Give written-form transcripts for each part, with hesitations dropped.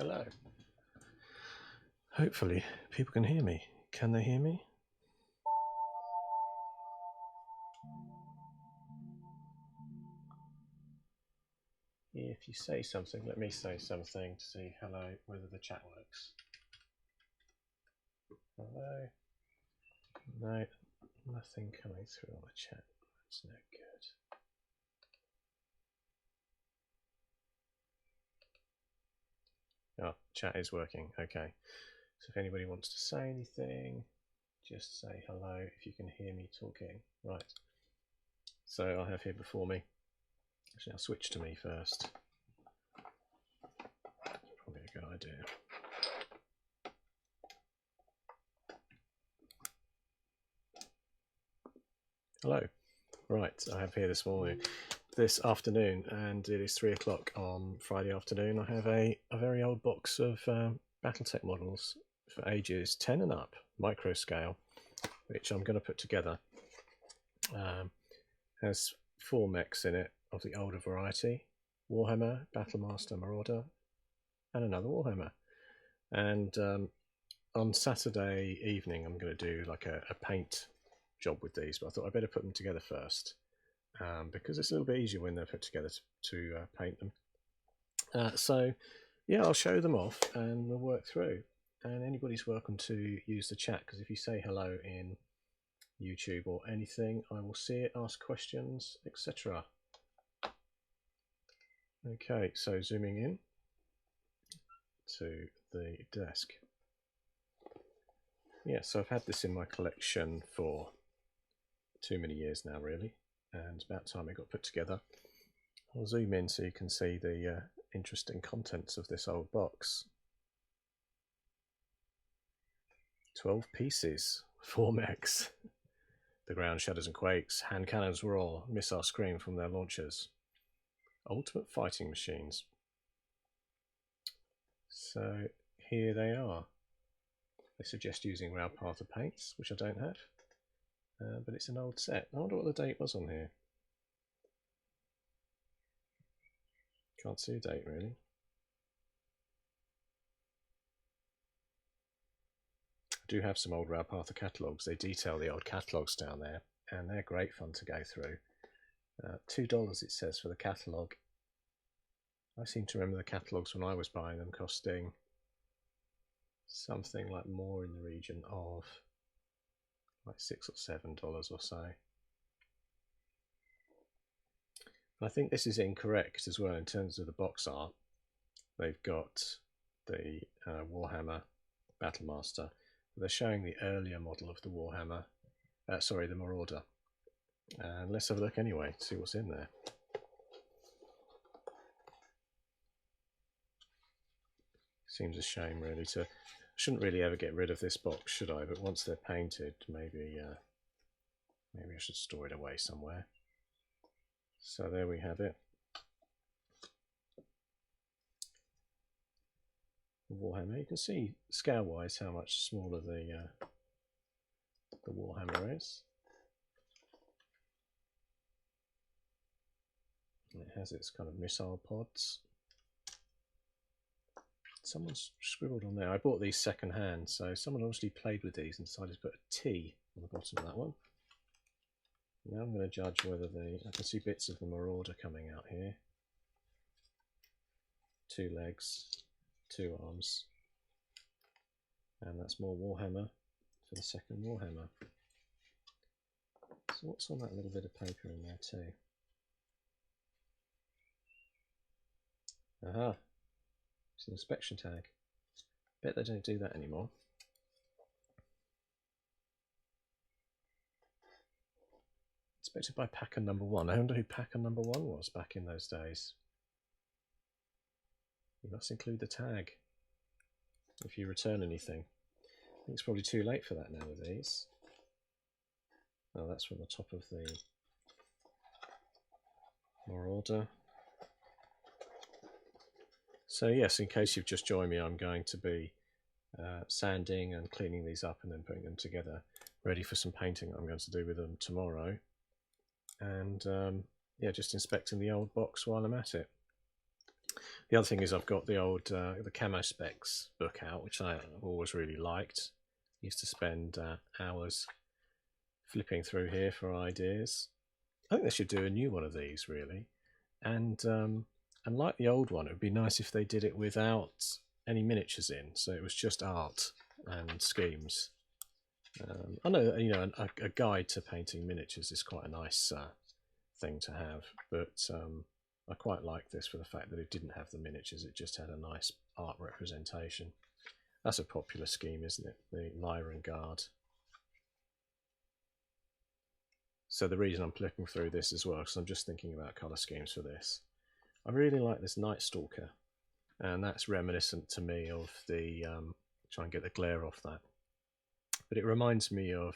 Hello. Hopefully people can hear me. Can they hear me? If you say something, let me say something to see hello, whether the chat works. Hello. No, nothing coming through on the chat. That's no good. Oh, chat is working. Okay. So if anybody wants to say anything, just say hello if you can hear me talking. Right. So I have here before me. Actually, I'll switch to me first. Probably a good idea. Hello. Right, I have here this afternoon, and it is 3 o'clock on Friday afternoon. I have a very old box of Battletech models for ages 10 and up, micro scale, which I'm going to put together. Has 4 mechs in it of the older variety: Warhammer, Battlemaster, Marauder, and another Warhammer. And on Saturday evening, I'm going to do like a paint job with these, but I thought I'd better put them together first, because it's a little bit easier when they're put together to paint them. So yeah, I'll show them off and we'll work through, and anybody's welcome to use the chat, because if you say hello in YouTube or anything, I will see it, ask questions, etc. Okay, so zooming in to the desk. Yeah, so I've had this in my collection for too many years now, really, and it's about time it got put together. I'll zoom in so you can see the interesting contents of this old box. 12 pieces, 4 mechs. The ground shudders and quakes, hand cannons roar, missiles scream from their launchers. Ultimate fighting machines. So here they are. They suggest using Railpath paints, which I don't have, but it's an old set. I wonder what the date was on here. Can't see a date really. I do have some old Railpath catalogues. They detail the old catalogues down there, and they're great fun to go through. $2 it says for the catalogue. I seem to remember the catalogues when I was buying them costing something like more in the region of like $6 or $7 or so. I think this is incorrect as well in terms of the box art. They've got the Warhammer Battlemaster. They're showing the earlier model of the Warhammer, sorry, the Marauder. And let's have a look anyway, see what's in there. Seems a shame really to, shouldn't really ever get rid of this box, should I? But once they're painted, maybe maybe I should store it away somewhere. So there we have it. Warhammer. You can see scale-wise how much smaller the Warhammer is. And it has its kind of missile pods. Someone's scribbled on there. I bought these second hand, so someone obviously played with these and decided to put a T on the bottom of that one. Now I'm going to judge whether I can see bits of the Marauder coming out here. 2 legs, 2 arms, and that's more Warhammer for the second Warhammer. So what's on that little bit of paper in there too? Aha, it's an inspection tag. Bet they don't do that anymore. Inspected by packer number 1. I wonder who packer number 1 was back in those days. You must include the tag if you return anything. I think it's probably too late for that now with these. Oh, that's from the top of the Marauder. So yes, in case you've just joined me, I'm going to be sanding and cleaning these up and then putting them together, ready for some painting that I'm going to do with them tomorrow. And yeah, just inspecting the old box while I'm at it. The other thing is I've got the old the Camo Specs book out, which I've always really liked. Used to spend hours flipping through here for ideas. I think they should do a new one of these, really. And like the old one, it would be nice if they did it without any miniatures in, so it was just art and schemes. I know, you know, a guide to painting miniatures is quite a nice thing to have, but I quite like this for the fact that it didn't have the miniatures, it just had a nice art representation. That's a popular scheme, isn't it? The Lyran Guard. So the reason I'm flipping through this as well, because I'm just thinking about colour schemes for this. I really like this Night Stalker, and that's reminiscent to me of the, try and get the glare off that. But it reminds me of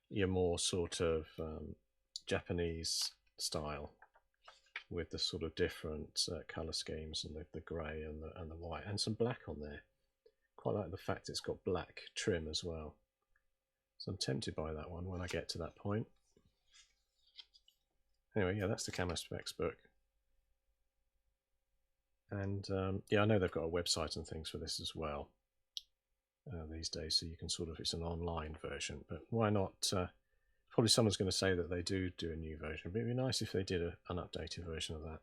your more sort of Japanese style, with the sort of different colour schemes and the grey and the white and some black on there. Quite like the fact it's got black trim as well. So I'm tempted by that one when I get to that point. Anyway, yeah, that's the Camo Specs book. And yeah, I know they've got a website and things for this as well these days, so you can sort of, it's an online version, but why not? Probably someone's going to say that they do a new version, but it'd be nice if they did an updated version of that.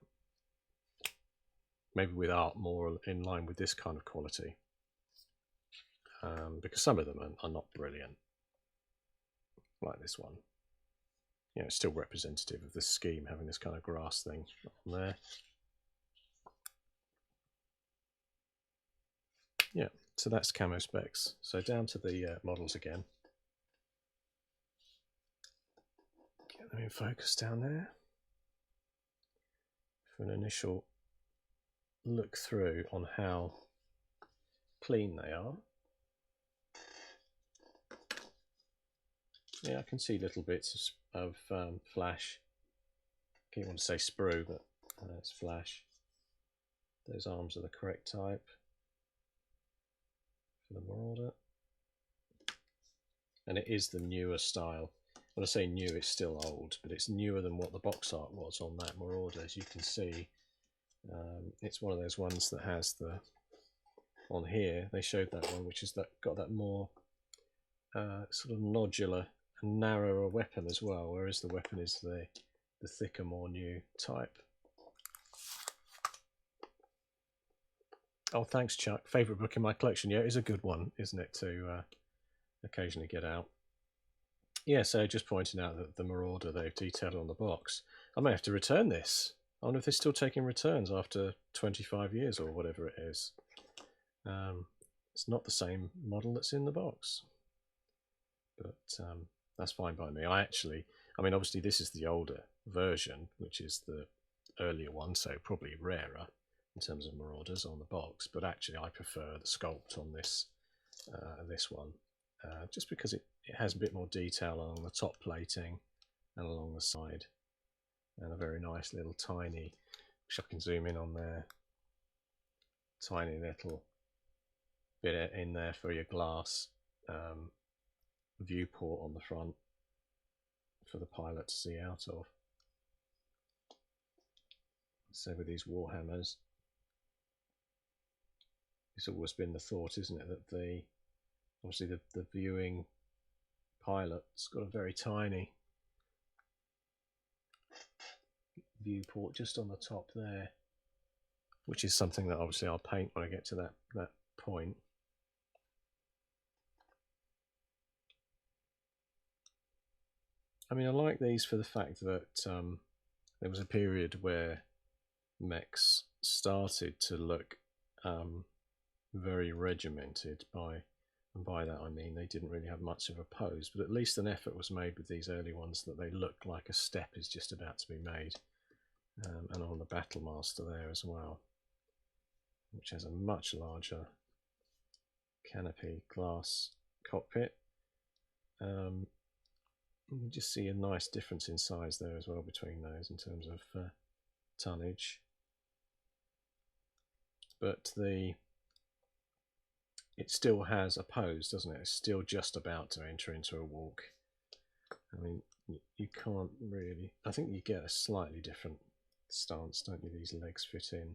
Maybe with art more in line with this kind of quality, because some of them are not brilliant, like this one. You know, it's still representative of the scheme, having this kind of grass thing on there. Yeah, so that's Camo Specs. So down to the models again. Get them in focus down there for an initial look through on how clean they are. Yeah, I can see little bits of flash. I keep wanting to say sprue, but it's flash. Those arms are the correct type for the Marauder. And it is the newer style. When I say new, it's still old, but it's newer than what the box art was on that Marauder. As you can see, it's one of those ones that has the, on here, they showed that one, which is that got that more sort of nodular and narrower weapon as well, whereas the weapon is the thicker, more new type. Oh, thanks, Chuck. Favourite book in my collection. Yeah, it is a good one, isn't it, to occasionally get out. Yeah, so just pointing out that the Marauder they've detailed on the box. I may have to return this. I wonder if they're still taking returns after 25 years or whatever it is. It's not the same model that's in the box, but that's fine by me. I mean, obviously this is the older version, which is the earlier one, so probably rarer in terms of Marauders on the box, but actually I prefer the sculpt on this this one, just because it has a bit more detail along the top plating and along the side, and a very nice little tiny, which I can zoom in on there, tiny little bit in there for your glass viewport on the front for the pilot to see out of. So with these Warhammers, it's always been the thought, isn't it, that obviously the viewing pilot's got a very tiny viewport just on the top there, which is something that obviously I'll paint when I get to that point. I mean, I like these for the fact that there was a period where mechs started to look very regimented, and by that I mean they didn't really have much of a pose, but at least an effort was made with these early ones that they look like a step is just about to be made. And on the Battlemaster there as well, which has a much larger canopy glass cockpit. You just see a nice difference in size there as well between those in terms of tonnage. But it still has a pose, doesn't it? It's still just about to enter into a walk. I mean, you can't really, I think you get a slightly different stance, don't you? These legs fit in.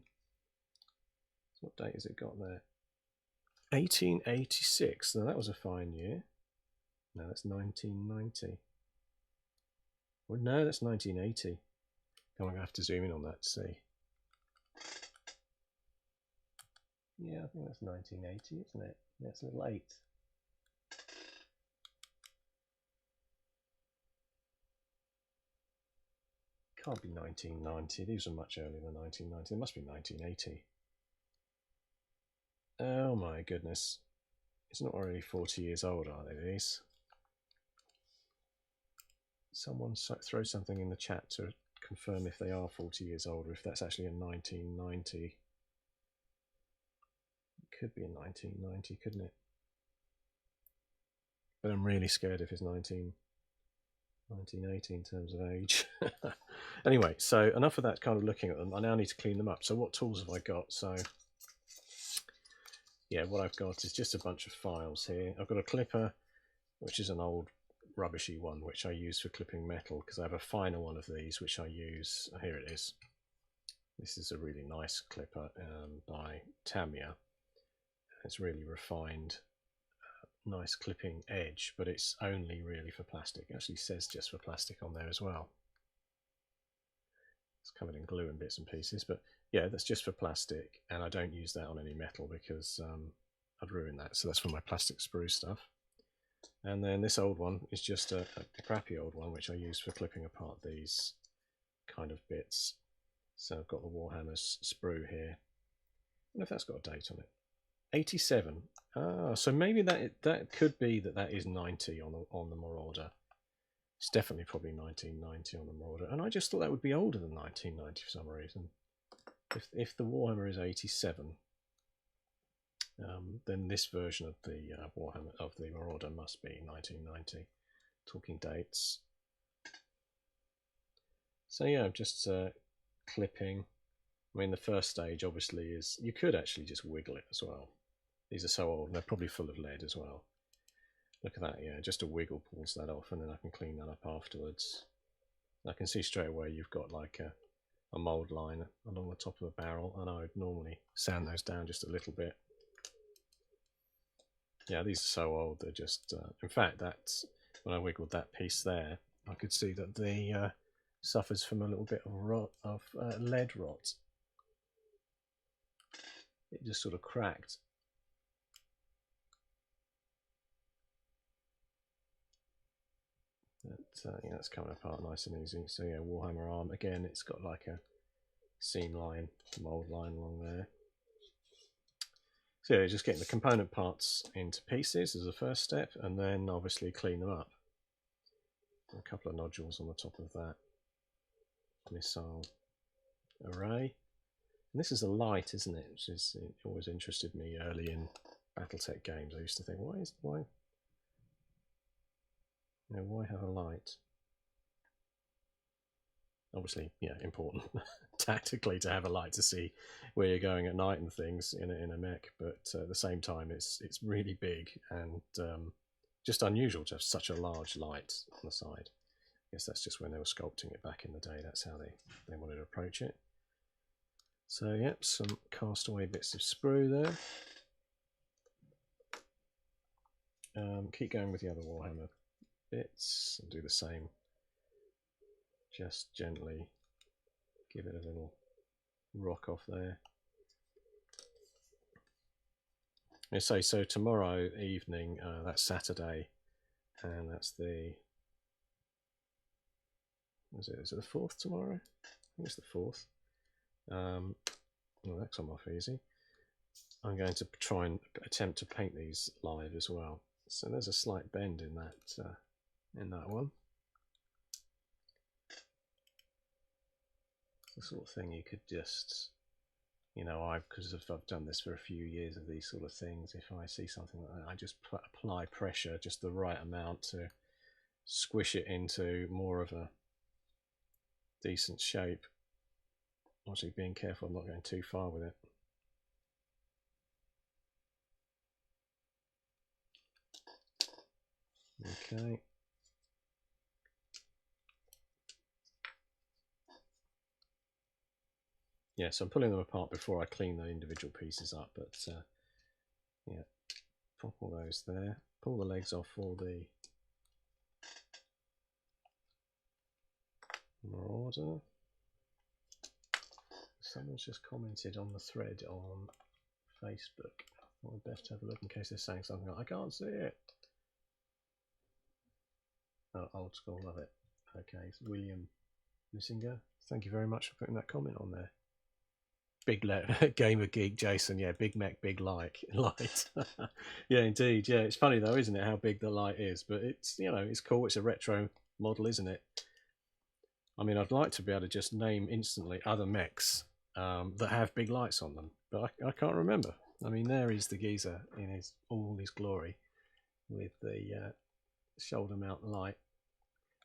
So what date has it got there? 1886. Now that was a fine year. No, that's 1990. Well, no, that's 1980. I'm going to have to zoom in on that to see. Yeah, I think that's 1980, isn't it? That's a little 8. Can't be 1990. These are much earlier than 1990. It must be 1980. Oh my goodness. It's not already 40 years old, are they, these? Someone throw something in the chat to confirm if they are 40 years old or if that's actually in 1990. It could be in 1990, couldn't it? But I'm really scared if it's 1980 in terms of age. Anyway, so enough of that kind of looking at them. I now need to clean them up. So what tools have I got? So yeah, what I've got is just a bunch of files here. I've got a clipper, which is an old rubbishy one, which I use for clipping metal, because I have a finer one of these, which I use. Here it is. This is a really nice clipper by Tamiya. It's really refined, nice clipping edge, but it's only really for plastic. It actually says just for plastic on there as well. It's covered in glue and bits and pieces, but yeah, that's just for plastic, and I don't use that on any metal because I'd ruin that. So that's for my plastic sprue stuff. And then this old one is just a crappy old one, which I use for clipping apart these kind of bits. So I've got the Warhammer's sprue here. I wonder if that's got a date on it. 87. Ah, so maybe that could be that is 90 on the Marauder. It's definitely probably 1990 on the Marauder, and I just thought that would be older than 1990 for some reason. If the Warhammer is 87, then this version of the Warhammer of the Marauder must be 1990. Talking dates. So yeah, just clipping. I mean, the first stage obviously is you could actually just wiggle it as well. These are so old, and they're probably full of lead as well. Look at that, yeah, just a wiggle pulls that off, and then I can clean that up afterwards. I can see straight away you've got like a mould line along the top of the barrel, and I would normally sand those down just a little bit. Yeah, these are so old, they're just, in fact, that's when I wiggled that piece there, I could see that the suffers from a little bit of lead rot. It just sort of cracked. But yeah, it's coming apart nice and easy. So yeah, Warhammer arm, again, it's got like a seam line, mould line along there. So yeah, just getting the component parts into pieces as a first step, and then obviously clean them up. A couple of nodules on the top of that missile array. And this is a light, isn't it? Which is, it always interested me early in Battletech games. I used to think, why have a light? Obviously, yeah, important tactically to have a light to see where you're going at night and things in a mech, but at the same time, it's really big and just unusual to have such a large light on the side. I guess that's just when they were sculpting it back in the day. That's how they wanted to approach it. So, yep, some castaway bits of sprue there. Keep going with the other Warhammer bits and do the same. Just gently give it a little rock off there. I say, so tomorrow evening, that's Saturday, and that's the, is it the 4th tomorrow? I think it's the 4th. Well, that's come off easy. I'm going to try and attempt to paint these live as well. So there's a slight bend in that one. It's the sort of thing you could just, because I've done this for a few years of these sort of things, if I see something like that, I just apply pressure, just the right amount to squish it into more of a decent shape. Obviously being careful I'm not going too far with it. Okay. yeah, so I'm pulling them apart before I clean the individual pieces up, but yeah, pop all those there, pull the legs off all the Marauder. Someone's just commented on the thread on Facebook. I'd best have a look in case they're saying something like, I can't see it. Oh, old school, love it. Okay, it's William Missinger. Thank you very much for putting that comment on there. Big gamer geek Jason, yeah, big mech, big light. Yeah, indeed, yeah. It's funny though, isn't it, how big the light is? But it's, you know, it's cool. It's a retro model, isn't it? I mean, I'd like to be able to just name instantly other mechs that have big lights on them, but I can't remember. I mean, there is the geezer in all his glory with the shoulder mount light.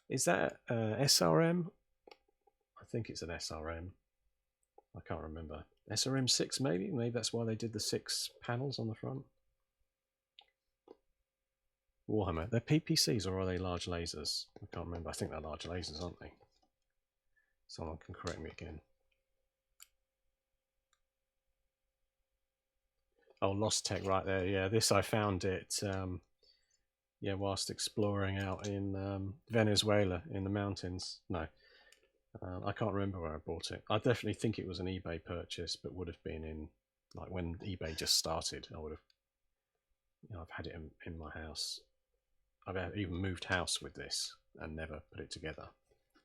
Is that SRM? I think it's an SRM. I can't remember. SRM 6 maybe? Maybe that's why they did the 6 panels on the front. Warhammer. They're PPCs or are they large lasers? I can't remember. I think they're large lasers, aren't they? Someone can correct me again. Oh, Lost Tech right there. Yeah, this I found it yeah, whilst exploring out in Venezuela in the mountains. No, I can't remember where I bought it. I definitely think it was an eBay purchase, but would have been in, like, when eBay just started. I would have, you know, I've had it in my house. I've even moved house with this and never put it together.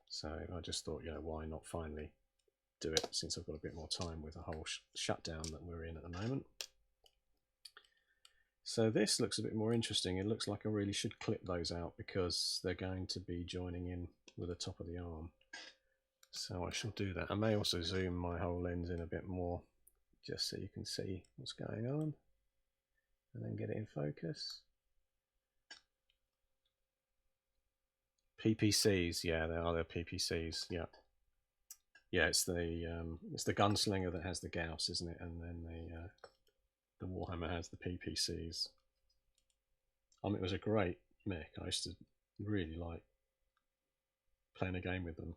So I just thought, you know, why not finally do it since I've got a bit more time with the whole shutdown that we're in at the moment. So this looks a bit more interesting. It looks like I really should clip those out because they're going to be joining in with the top of the arm. So I shall do that. I may also zoom my whole lens in a bit more just so you can see what's going on and then get it in focus. PPCs, yeah, they are. They're PPCs, yeah. Yeah, it's the gunslinger that has the Gauss, isn't it? And then the Warhammer has the PPCs. I mean, it was a great mech. I used to really like playing a game with them.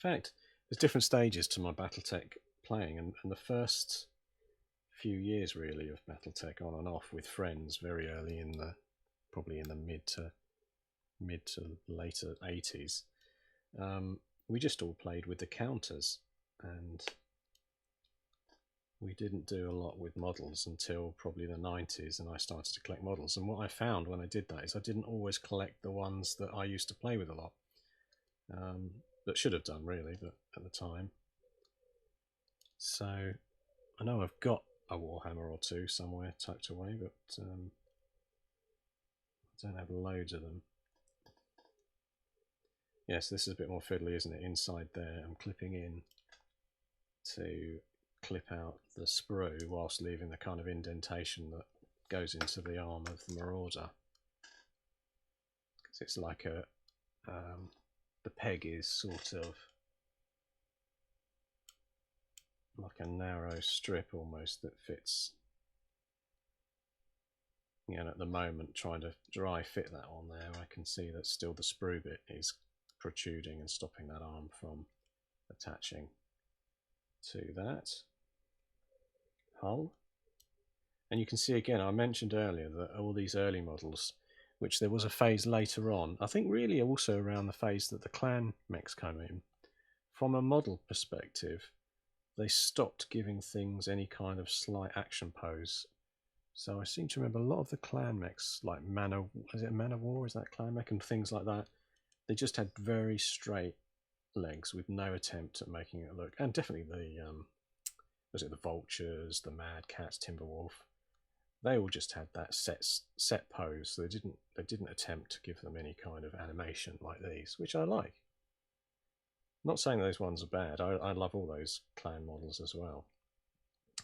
In fact, there's different stages to my Battletech playing, and the first few years really of Battletech on and off with friends very early in the, probably in the mid to later 80s, we just all played with the counters, and we didn't do a lot with models until probably the 90s, and I started to collect models. And what I found when I did that is I didn't always collect the ones that I used to play with a lot, that should have done really, but at the time. So I know I've got a Warhammer or two somewhere tucked away, but I don't have loads of them. Yes, this is a bit more fiddly, isn't it? Inside there, I'm clipping in to clip out the sprue whilst leaving the kind of indentation that goes into the arm of the Marauder. Because it's like a, the peg is sort of like a narrow strip almost that fits. You know, at the moment, trying to dry fit that on there, I can see that still the sprue bit is protruding and stopping that arm from attaching to that hull. And you can see again, I mentioned earlier that all these early models, which there was a phase later on, I think really also around the phase that the clan mechs came in, from a model perspective, they stopped giving things any kind of slight action pose. So I seem to remember a lot of the clan mechs, like is it Man of War, is that clan mech, and things like that, they just had very straight legs with no attempt at making it look, and definitely the was it the Vultures, the Mad Cats, Timberwolf, they all just had that set pose. So they didn't attempt to give them any kind of animation like these, which I like. I'm not saying those ones are bad. I love all those clan models as well.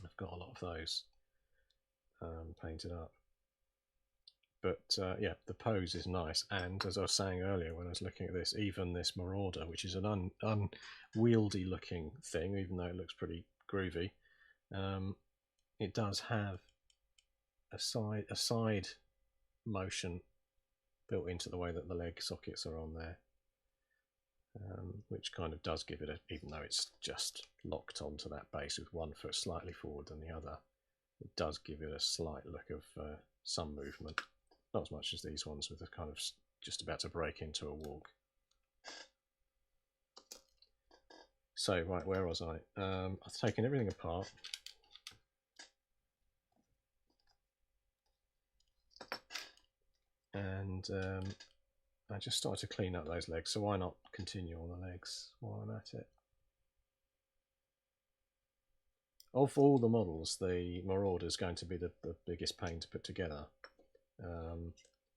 I've got a lot of those painted up. But yeah, the pose is nice, and as I was saying earlier when I was looking at this, even this Marauder, which is an unwieldy looking thing, even though it looks pretty groovy, it does have a side motion built into the way that the leg sockets are on there. which kind of does give it a, even though it's just locked onto that base with one foot slightly forward than the other, it does give it a slight look of some movement. Not as much as these ones with a kind of just about to break into a walk. So, right, where was I? I've taken everything apart. And I just started to clean up those legs, so why not continue on the legs while I'm at it? Of all the models, the Marauder is going to be the biggest pain to put together.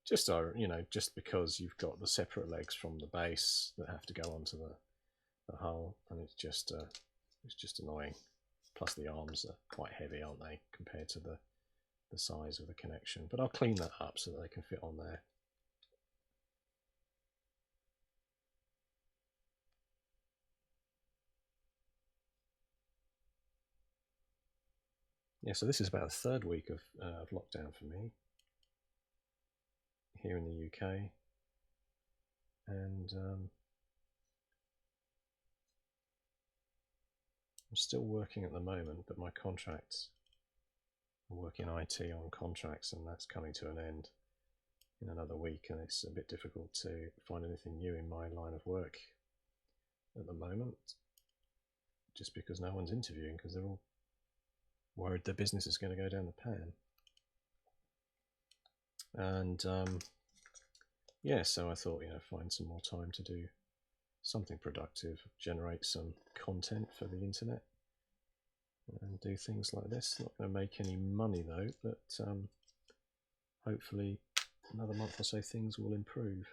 Just so, you know, just because you've got the separate legs from the base that have to go onto the hull, and it's just annoying. Plus the arms are quite heavy, aren't they, compared to the size of the connection. But I'll clean that up so that they can fit on there. Yeah, so this is about the third week of lockdown for me here in the UK, and I'm still working at the moment, but my contracts, I work in IT on contracts, and that's coming to an end in another week, and it's a bit difficult to find anything new in my line of work at the moment, just because no one's interviewing, because they're all worried their business is going to go down the pan. And yeah, so I thought, you know, find some more time to do something productive, generate some content for the internet, and do things like this. Not going to make any money though, but hopefully another month or so things will improve.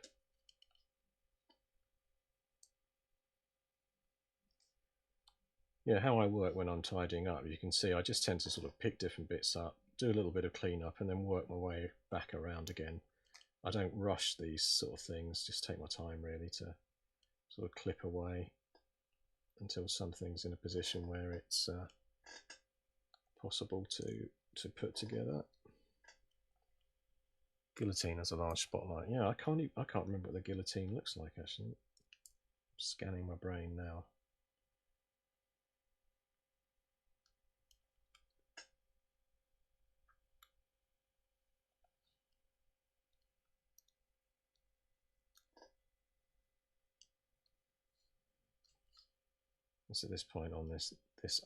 Yeah, how I work when I'm tidying up, you can see I just tend to sort of pick different bits up, do a little bit of cleanup, and then work my way back around again. I don't rush these sort of things, just take my time really to sort of clip away until something's in a position where it's possible to put together. Guillotine has a large spotlight. Yeah, I can't remember what the guillotine looks like actually. I'm scanning my brain now. It's at this point on this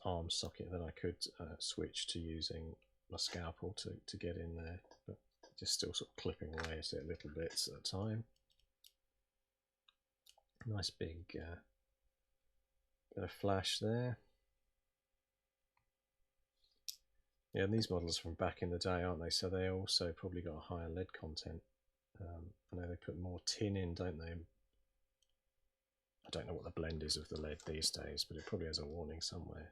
arm socket that I could switch to using my scalpel to get in there, but just still sort of clipping away at it little bits at a time. Nice big bit of flash there. Yeah, and these models from back in the day, aren't they? So they also probably got a higher lead content. I know they put more tin in, don't they? I don't know what the blend is of the lead these days, but it probably has a warning somewhere.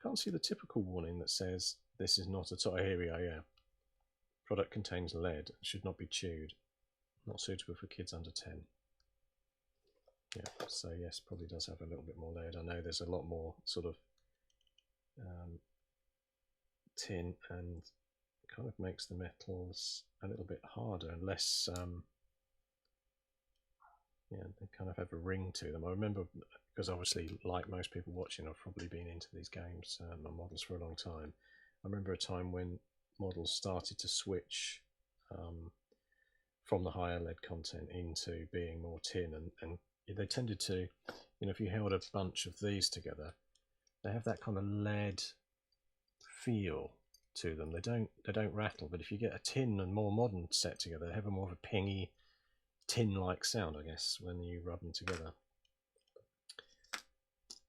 Can't see the typical warning that says this is not a top. Here we go. Yeah, product contains lead, should not be chewed, not suitable for kids under 10. Yeah, so yes, probably does have a little bit more lead. I know there's a lot more sort of tin, and kind of makes the metals a little bit harder and less yeah, they kind of have a ring to them. I remember, because obviously like most people watching, I've probably been into these games and models for a long time. I remember a time when models started to switch from the higher lead content into being more tin, and they tended to, you know, if you held a bunch of these together, they have that kind of lead feel to them. They don't rattle, but if you get a tin and more modern set together, they have a more of a pingy, tin-like sound, I guess, when you rub them together.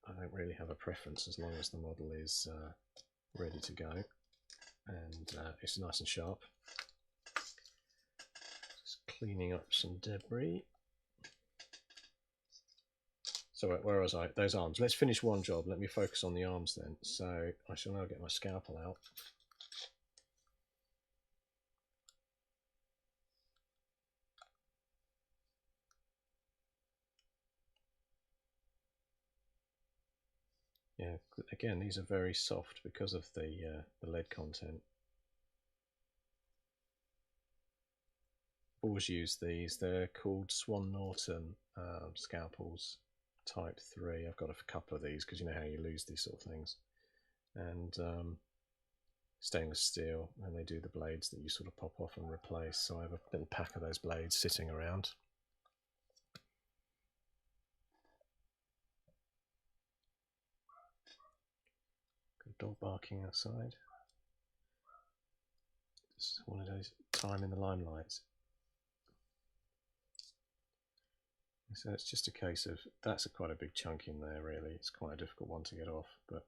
I don't really have a preference as long as the model is ready to go and it's nice and sharp. Just cleaning up some debris. So where was I? Those arms. Let's finish one job. Let me focus on the arms then. So I shall now get my scalpel out. Yeah, again, these are very soft because of the lead content. always use these. They're called Swan Norton scalpels type 3. I've got a couple of these because you know how you lose these sort of things. And stainless steel, and they do the blades that you sort of pop off and replace. So I have a little pack of those blades sitting around. Got a dog barking outside. It's one of those time in the limelight. So it's just a case of, that's quite a big chunk in there really. It's quite a difficult one to get off, but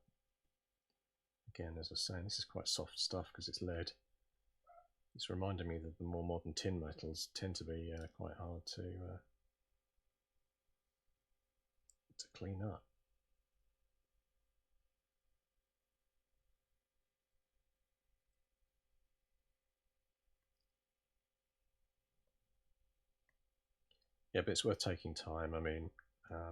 again, as I was saying, this is quite soft stuff because it's lead. It's reminding me that the more modern tin metals tend to be quite hard to clean up. Yeah, but it's worth taking time. I mean,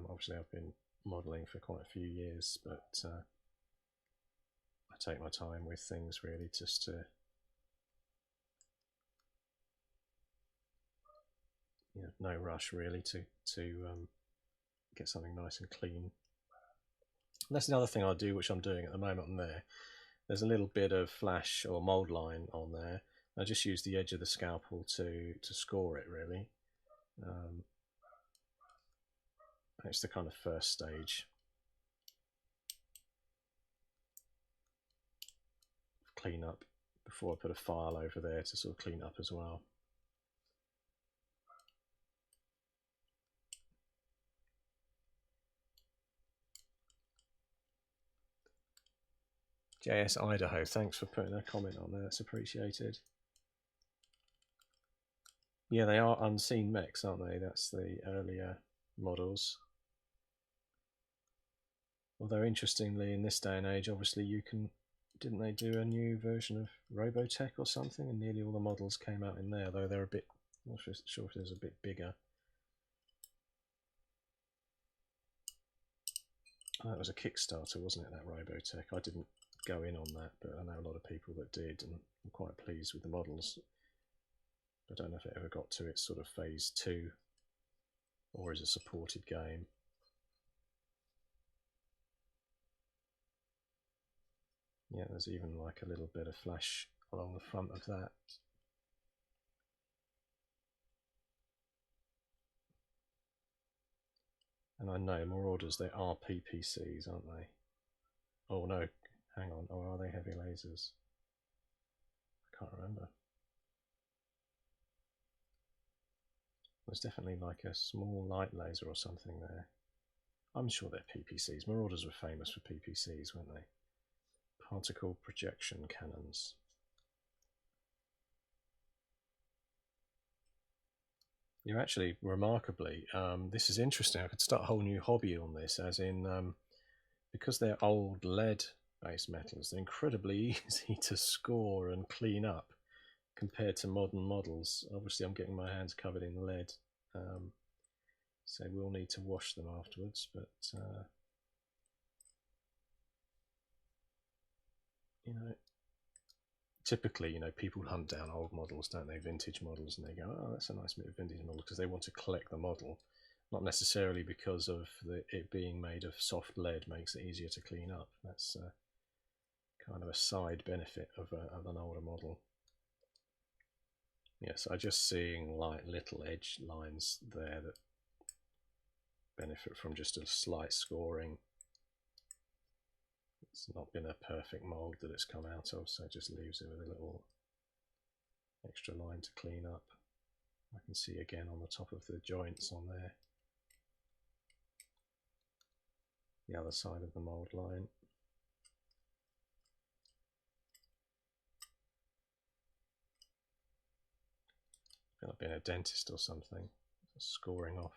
obviously I've been modelling for quite a few years, but I take my time with things really, just to no rush really to get something nice and clean. And that's another thing I do, which I'm doing at the moment on there. There's a little bit of flash or mould line on there. I just use the edge of the scalpel to score it really. It's the kind of first stage of clean up before I put a file over there to sort of clean up as well. JS Idaho, thanks for putting a comment on there, that's appreciated. Yeah, they are unseen mechs, aren't they? That's the earlier models. Although interestingly, in this day and age, obviously you can, didn't they do a new version of Robotech or something, and nearly all the models came out in there, though they're a bit, I'm not sure if there's a bit bigger. That was a Kickstarter, wasn't it, that Robotech? I didn't go in on that, but I know a lot of people that did, and I'm quite pleased with the models. I don't know if it ever got to its sort of phase 2 or is a supported game. Yeah, there's even like a little bit of flash along the front of that. And I know Marauders, they are PPCs, aren't they? Oh no, hang on. Oh, are they heavy lasers? I can't remember. There's definitely like a small light laser or something there. I'm sure they're PPCs. Marauders were famous for PPCs, weren't they? Particle projection cannons. You're actually remarkably, this is interesting. I could start a whole new hobby on this, as in, because they're old lead based metals, they're incredibly easy to score and clean up compared to modern models. Obviously I'm getting my hands covered in lead, so we'll need to wash them afterwards, but you know, typically, you know, people hunt down old models, don't they, vintage models, and they go, oh, that's a nice bit of vintage model, because they want to collect the model, not necessarily because of it being made of soft lead makes it easier to clean up. That's kind of a side benefit of an older model. Yes, I'm just seeing like little edge lines there that benefit from just a slight scoring. It's not been a perfect mold that it's come out of, so it just leaves it with a little extra line to clean up. I can see again on the top of the joints on there, the other side of the mold line. Feel like being a dentist or something, scoring off.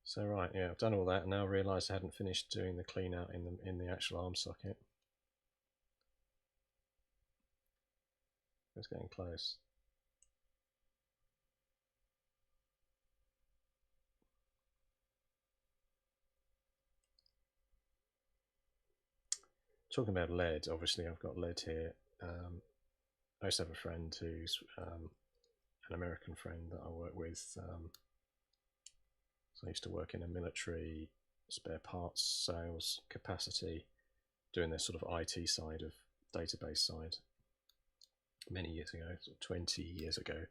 So right, yeah, I've done all that and now realised I hadn't finished doing the clean out in the actual arm socket. It's getting close. talking about lead, obviously I've got lead here. I used to have a friend who's an American friend that I work with. So I used to work in a military spare parts sales capacity, doing this sort of IT side of database side many years ago, sort of 20 years ago,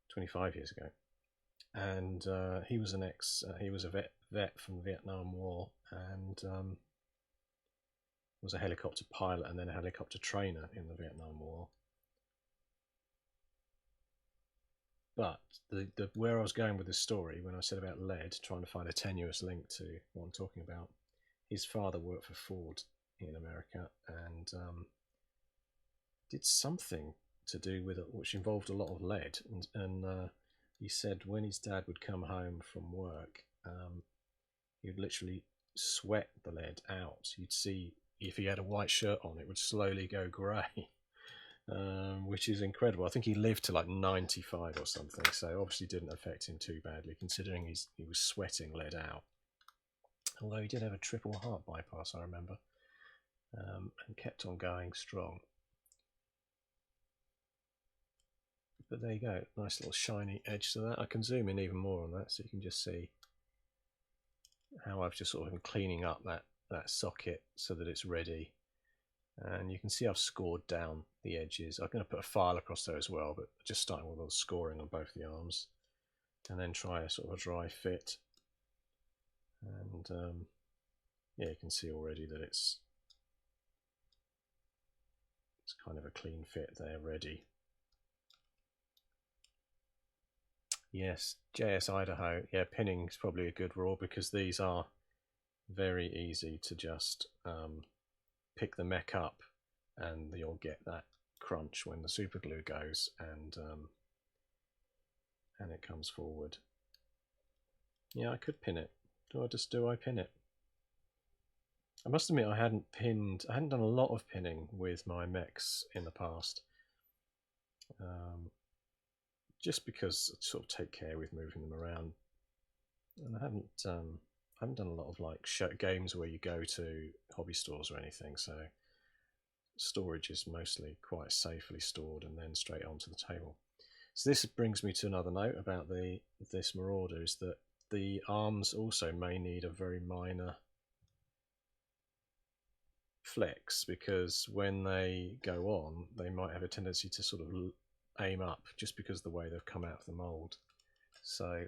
25 years ago. And he was he was a vet from the Vietnam War, and was a helicopter pilot and then a helicopter trainer in the Vietnam War. But where I was going with this story, when I said about lead, trying to find a tenuous link to what I'm talking about, his father worked for Ford in America and did something to do with it, which involved a lot of lead. And he said when his dad would come home from work, he'd literally sweat the lead out. You'd see if he had a white shirt on, it would slowly go grey. Which is incredible. I think he lived to like 95 or something, so obviously didn't affect him too badly, considering he was sweating lead out. Although he did have a triple heart bypass, I remember, and kept on going strong. But there you go, nice little shiny edge to that. I can zoom in even more on that, so you can just see how I've just sort of been cleaning up that socket so that it's ready. And you can see I've scored down the edges. I'm going to put a file across there as well, but just starting with all the scoring on both the arms, and then try a sort of a dry fit. And yeah, you can see already that it's kind of a clean fit there, ready. Yes, JS Idaho. Yeah, pinning is probably a good rule, because these are very easy to just pick the mech up, and you'll get that crunch when the super glue goes and it comes forward. Yeah, I could pin it. Do I pin it? I must admit I hadn't done a lot of pinning with my mechs in the past, just because I sort of take care with moving them around, and I haven't done a lot of like games where you go to hobby stores or anything, so storage is mostly quite safely stored and then straight onto the table. So this brings me to another note about this Marauder, is that the arms also may need a very minor flex, because when they go on, they might have a tendency to sort of aim up just because of the way they've come out of the mold. So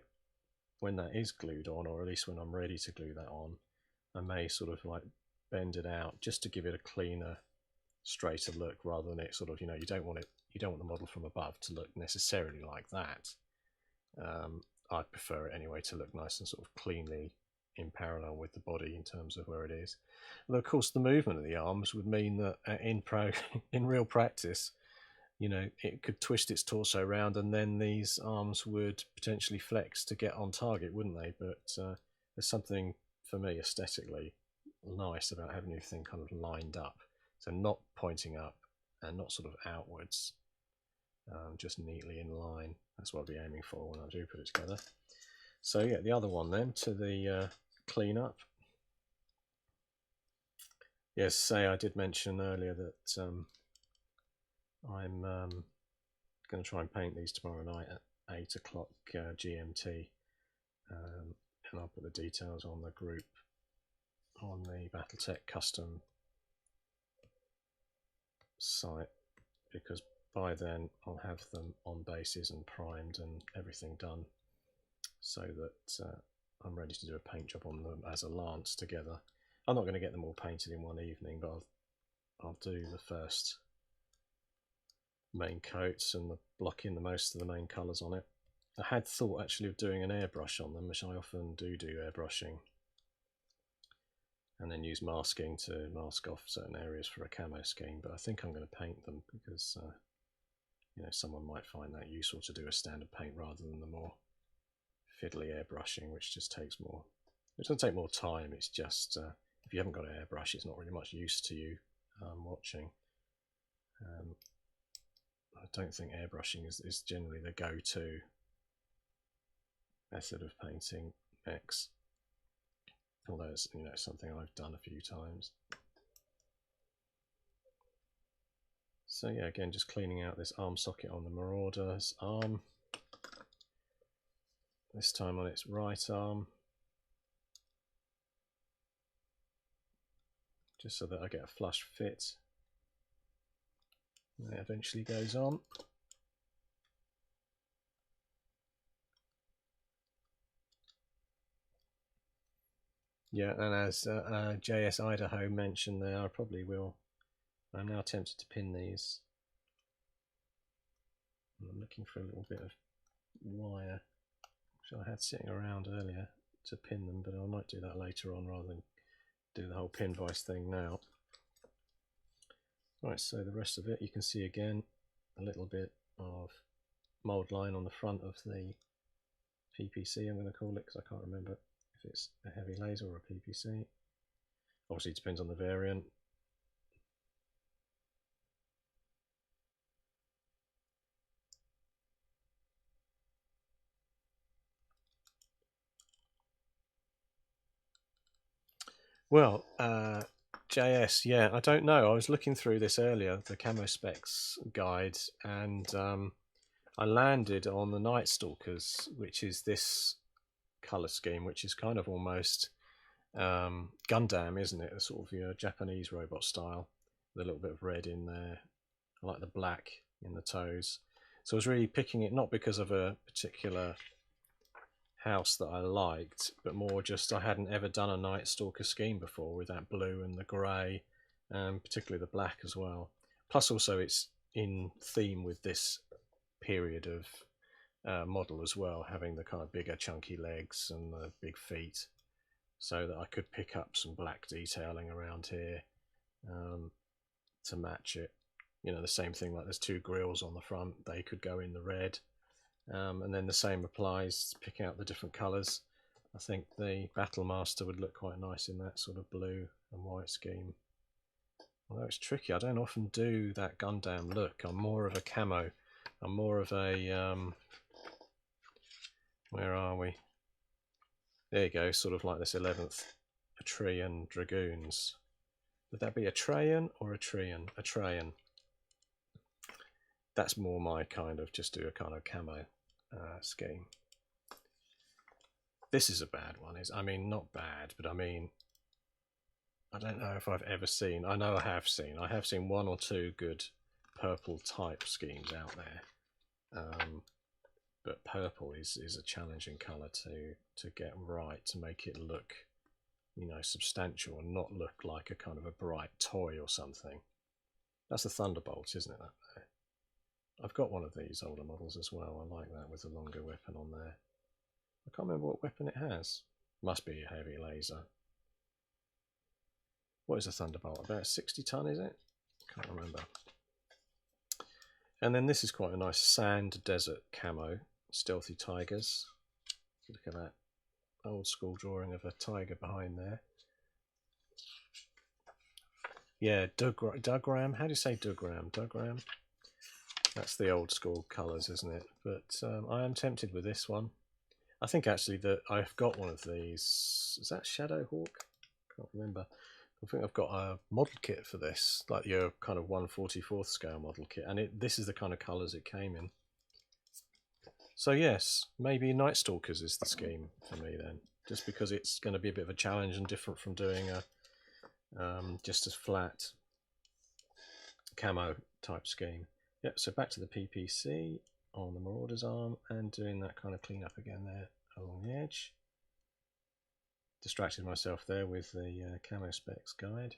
when that is glued on, or at least when I'm ready to glue that on, I may sort of like bend it out just to give it a cleaner, straighter look, rather than it sort of, you don't want the model from above to look necessarily like that. I prefer it anyway to look nice and sort of cleanly in parallel with the body in terms of where it is. Although of course the movement of the arms would mean that in real practice, it could twist its torso around, and then these arms would potentially flex to get on target, wouldn't they? But there's something, for me, aesthetically nice about having everything kind of lined up, so not pointing up and not sort of outwards, just neatly in line. That's what I'll be aiming for when I do put it together. So yeah, the other one then, to the cleanup. Yes, I did mention earlier that I'm going to try and paint these tomorrow night at 8 o'clock GMT, and I'll put the details on the group on the Battletech custom site, because by then I'll have them on bases and primed and everything done, so that I'm ready to do a paint job on them as a lance together. I'm not going to get them all painted in one evening, but I'll do the first main coats and block in the most of the main colours on it. I had thought actually of doing an airbrush on them, which I often do airbrushing, and then use masking to mask off certain areas for a camo scheme, but I think I'm going to paint them, because someone might find that useful to do a standard paint rather than the more fiddly airbrushing, which just takes more. It doesn't take more time, it's just if you haven't got an airbrush, it's not really much use to you watching. I don't think airbrushing is generally the go-to method of painting mechs, although it's something I've done a few times. So yeah, again, just cleaning out this arm socket on the Marauder's arm. This time on its right arm. Just so that I get a flush fit. And it eventually goes on. Yeah, and as JS Idaho mentioned there, I probably will. I'm now tempted to pin these. I'm looking for a little bit of wire, which I had sitting around earlier, to pin them, but I might do that later on rather than do the whole pin vice thing now. Right, so the rest of it, you can see again a little bit of mould line on the front of the PPC, I'm going to call it, because I can't remember if it's a heavy laser or a PPC. Obviously it depends on the variant. Well, JS, yeah, I don't know. I was looking through this earlier, the camo specs guide, and I landed on the Night Stalkers, which is this colour scheme, which is kind of almost Gundam, isn't it? A sort of your Japanese robot style, with a little bit of red in there. I like the black in the toes. So I was really picking it not because of a particular house that I liked, but more just I hadn't ever done a Night Stalker scheme before with that blue and the grey, and particularly the black as well. Plus also it's in theme with this period of model as well, having the kind of bigger chunky legs and the big feet, so that I could pick up some black detailing around here to match it. You know, the same thing, like there's two grills on the front, they could go in the red. And then the same applies, pick out the different colours. I think the Battlemaster would look quite nice in that sort of blue and white scheme. Although it's tricky, I don't often do that Gundam look. I'm more of a camo. I'm more of a, where are we? There you go, sort of like this 11th Atrean Dragoons. Would that be Atrean or Atrean? Atrean. That's more my kind of, just do a kind of camo scheme. This is a bad one. I mean, not bad, but I mean, I don't know if I've ever seen, I know I have seen one or two good purple type schemes out there, but purple is a challenging colour to get right, to make it look, you know, substantial and not look like a kind of a bright toy or something. That's the Thunderbolt, isn't it? That there. I've got one of these older models as well. I like that with the longer weapon on there. I can't remember what weapon it has. Must be a heavy laser. What is a Thunderbolt? About 60 ton, is it? Can't remember. And then this is quite a nice sand desert camo. Stealthy tigers. Look at that old school drawing of a tiger behind there. Yeah, Dugram. How do you say Dugram? Dugram? That's the old school colours, isn't it? But I am tempted with this one. I think actually that I've got one of these. Is that Shadowhawk? Can't remember. I think I've got a model kit for this, like your kind of 1/44th scale model kit, and this is the kind of colours it came in. So yes, maybe Night Stalkers is the scheme for me then, just because it's going to be a bit of a challenge and different from doing a just a flat camo type scheme. Yep, so back to the PPC on the Marauder's arm and doing that kind of cleanup again there along the edge. Distracted myself there with the camo specs guide.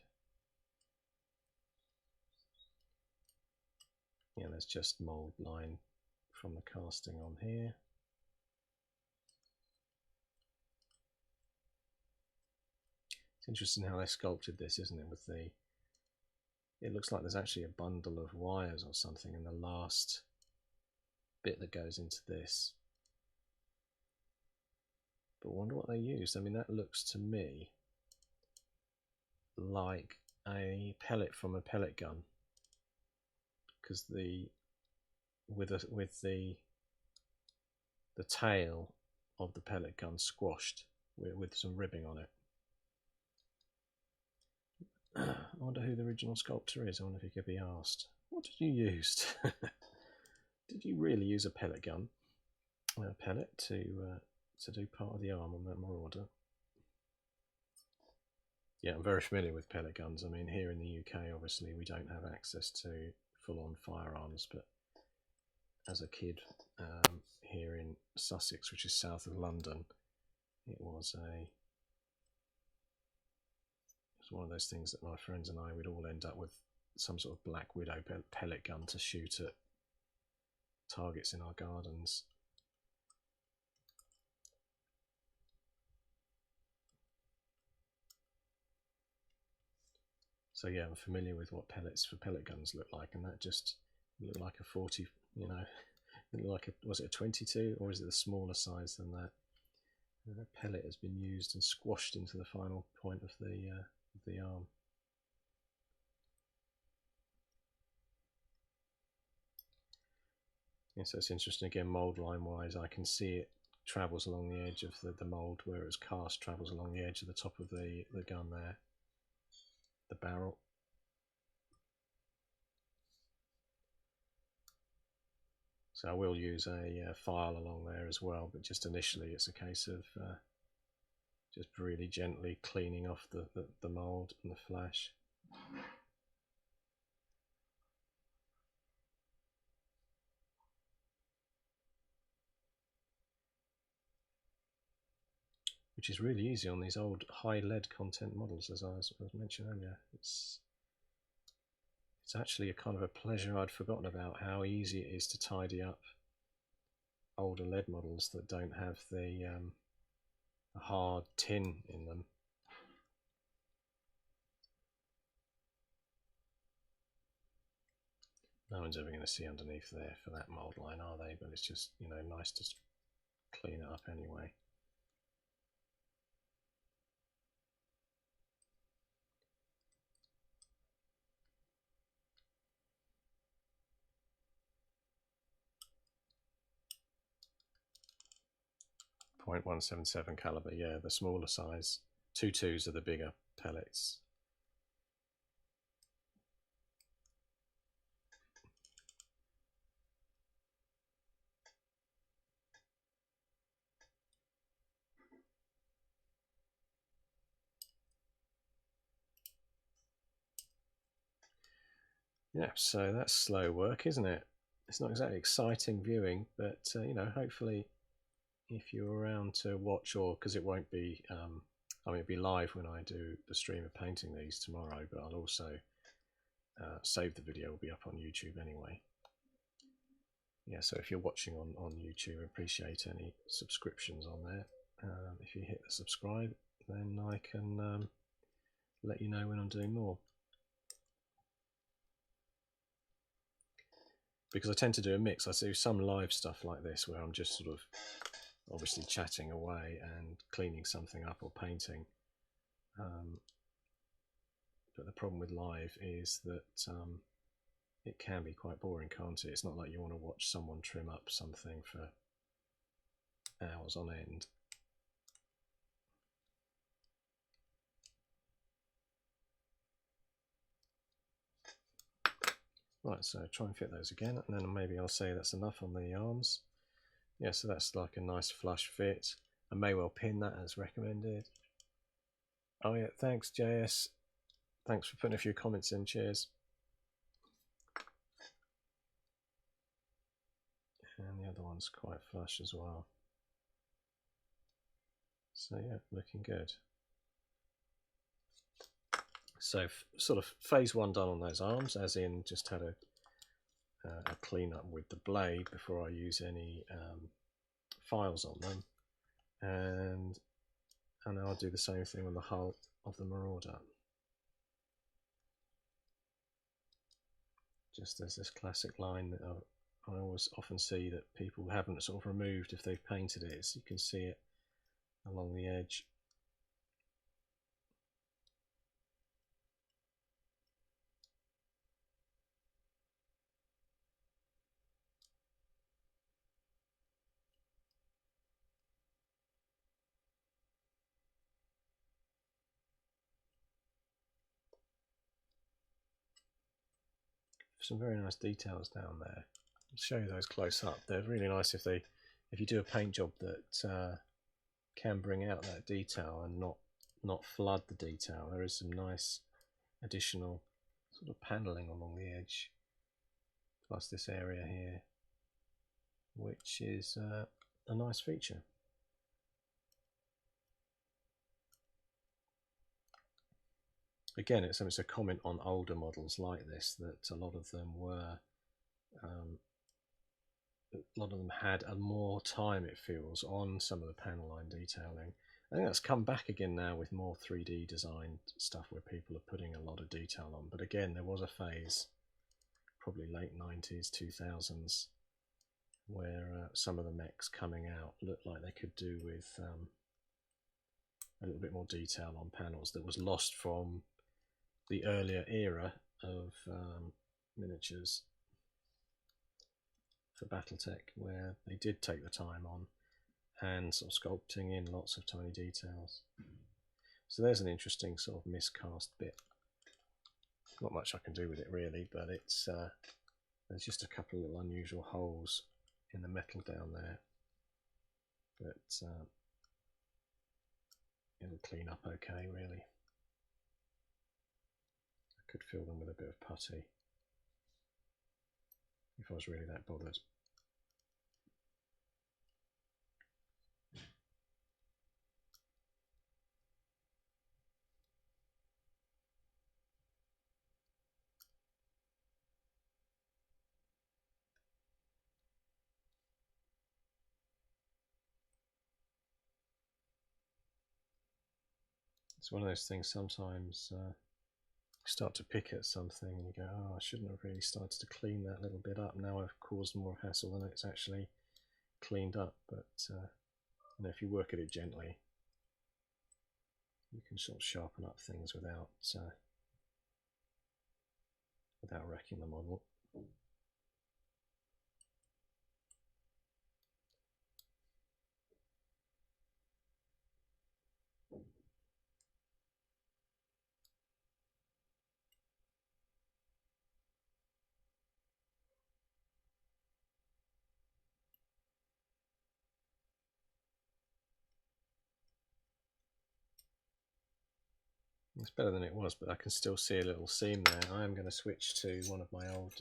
Yeah, there's just mould line from the casting on here. It's interesting how they sculpted this, isn't it? With the, it looks like there's actually a bundle of wires or something in the last bit that goes into this. But I wonder what they used. I mean, that looks to me like a pellet from a pellet gun, because with the tail of the pellet gun squashed with some ribbing on it. I wonder who the original sculptor is. I wonder if he could be asked. What did you use? Did you really use a pellet gun? A pellet to do part of the arm on that Marauder? Yeah, I'm very familiar with pellet guns. I mean, here in the UK, obviously, we don't have access to full-on firearms, but as a kid here in Sussex, which is south of London, it was one of those things that my friends and I would all end up with some sort of Black Widow pellet gun to shoot at targets in our gardens. So yeah, I'm familiar with what pellets for pellet guns look like, and that just looked like a 40, you know, it looked like was it a 22 or is it the smaller size than that? The pellet has been used and squashed into the final point of the arm. Yeah, so it's interesting again, mould line wise, I can see it travels along the edge of the mould, where it was cast travels along the edge of the top of the gun there, the barrel. So I will use a file along there as well, but just initially it's a case of just really gently cleaning off the mould and the flash. Which is really easy on these old high lead content models, as I was mentioned earlier. It's actually a kind of a pleasure I'd forgotten about, how easy it is to tidy up older lead models that don't have the hard tin in them. No one's ever going to see underneath there for that mould line, are they? But it's just, you know, nice to clean it up anyway. .177 caliber, yeah, the smaller size. 22s are the bigger pellets. Yeah, so that's slow work, isn't it? It's not exactly exciting viewing, but you know, hopefully, if you're around to watch, or because it won't be, I mean, it'll be live when I do the stream of painting these tomorrow, but I'll also save the video, will be up on YouTube anyway. Yeah, so if you're watching on YouTube, I appreciate any subscriptions on there. If you hit the subscribe, then I can let you know when I'm doing more. Because I tend to do a mix. I do some live stuff like this where I'm just sort of obviously chatting away and cleaning something up or painting. But the problem with live is that it can be quite boring, can't it? It's not like you want to watch someone trim up something for hours on end. Right, so try and fit those again, and then maybe I'll say that's enough on the arms. Yeah, so that's like a nice flush fit. I may well pin that as recommended. Oh yeah, thanks JS. Thanks for putting a few comments in, cheers. And the other one's quite flush as well. So yeah, looking good. So sort of phase one done on those arms, as in just had a clean up with the blade before I use any files on them, and I'll do the same thing on the hull of the Marauder. Just as this classic line that I always often see that people haven't sort of removed if they've painted it, so you can see it along the edge. some very nice details down there. I'll show you those close up. They're really nice if you do a paint job that can bring out that detail and not flood the detail. There is some nice additional sort of paneling along the edge, plus this area here, which is a nice feature. Again, it's a comment on older models like this, that a lot of them were had a more time, it feels, on some of the panel line detailing. I think that's come back again now with more 3D designed stuff where people are putting a lot of detail on. But again, there was a phase, probably late 90s, 2000s, where some of the mechs coming out looked like they could do with a little bit more detail on panels that was lost from the earlier era of miniatures for Battletech, where they did take the time on hand sort of sculpting in lots of tiny details. So there's an interesting sort of miscast bit. Not much I can do with it really, but it's there's just a couple of little unusual holes in the metal down there, but it'll clean up okay really. I could fill them with a bit of putty if I was really that bothered. It's one of those things sometimes you start to pick at something and you go, oh, I shouldn't have really started to clean that little bit up. Now I've caused more hassle than it's actually cleaned up. But you know, if you work at it gently, you can sort of sharpen up things without wrecking the model. It's better than it was, but I can still see a little seam there. I am going to switch to one of my old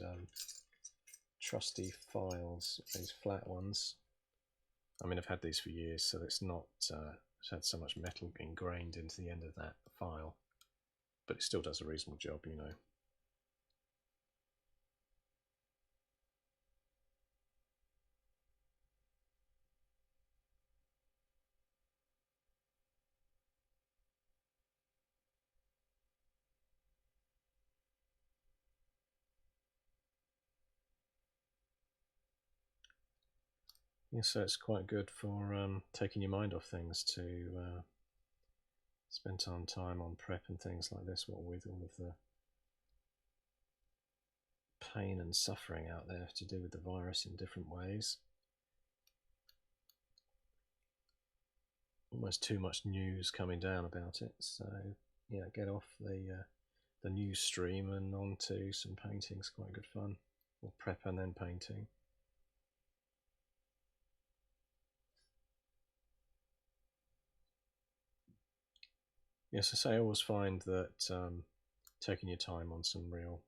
trusty files, these flat ones. I mean, I've had these for years, so it's not it's had so much metal ingrained into the end of that file, but it still does a reasonable job, you know. Yeah, so it's quite good for taking your mind off things, to spend some time on prep and things like this, what with all of the pain and suffering out there to do with the virus in different ways. Almost too much news coming down about it, so yeah, get off the news stream and on to some painting's quite good fun, or prep and then painting. Yes, I say I always find that taking your time on some real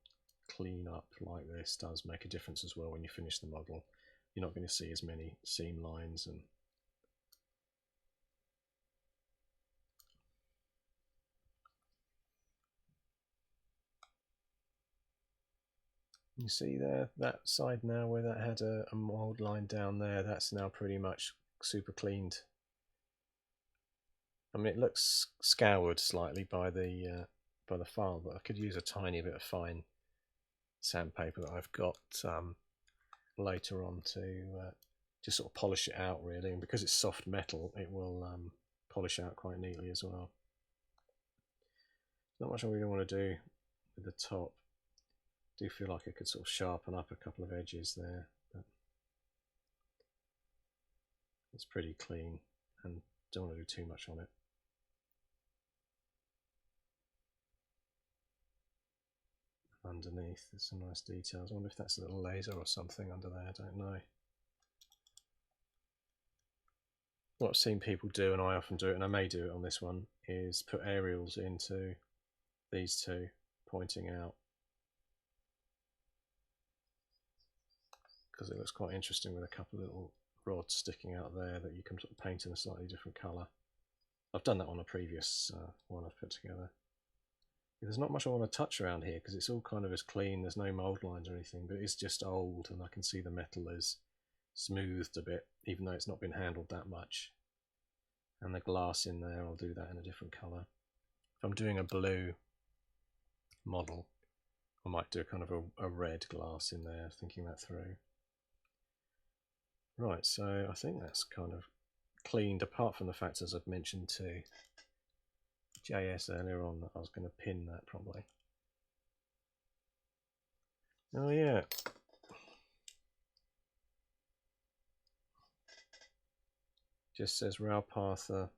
clean up like this does make a difference as well when you finish the model. You're not going to see as many seam lines, and you see there, that side now where that had a mold line down there, that's now pretty much super cleaned. I mean, it looks scoured slightly by the file, but I could use a tiny bit of fine sandpaper that I've got later on to just sort of polish it out really, and because it's soft metal, it will polish out quite neatly as well. Not much I really want to do with the top. I do feel like I could sort of sharpen up a couple of edges there, but it's pretty clean and don't want to do too much on it. underneath. There's some nice details. I wonder if that's a little laser or something under there. I don't know. What I've seen people do, and I often do it, and I may do it on this one, is put aerials into these two pointing out, because it looks quite interesting with a couple of little rods sticking out there that you can sort of paint in a slightly different colour. I've done that on a previous one I've put together. There's not much I want to touch around here because it's all kind of as clean, there's no mould lines or anything, but it's just old and I can see the metal is smoothed a bit, even though it's not been handled that much. And the glass in there, I'll do that in a different colour. If I'm doing a blue model, I might do kind of a red glass in there, thinking that through. Right, so I think that's kind of cleaned, apart from the fact, as I've mentioned to JS earlier on, that I was going to pin that probably. Oh yeah. Just says Raupartha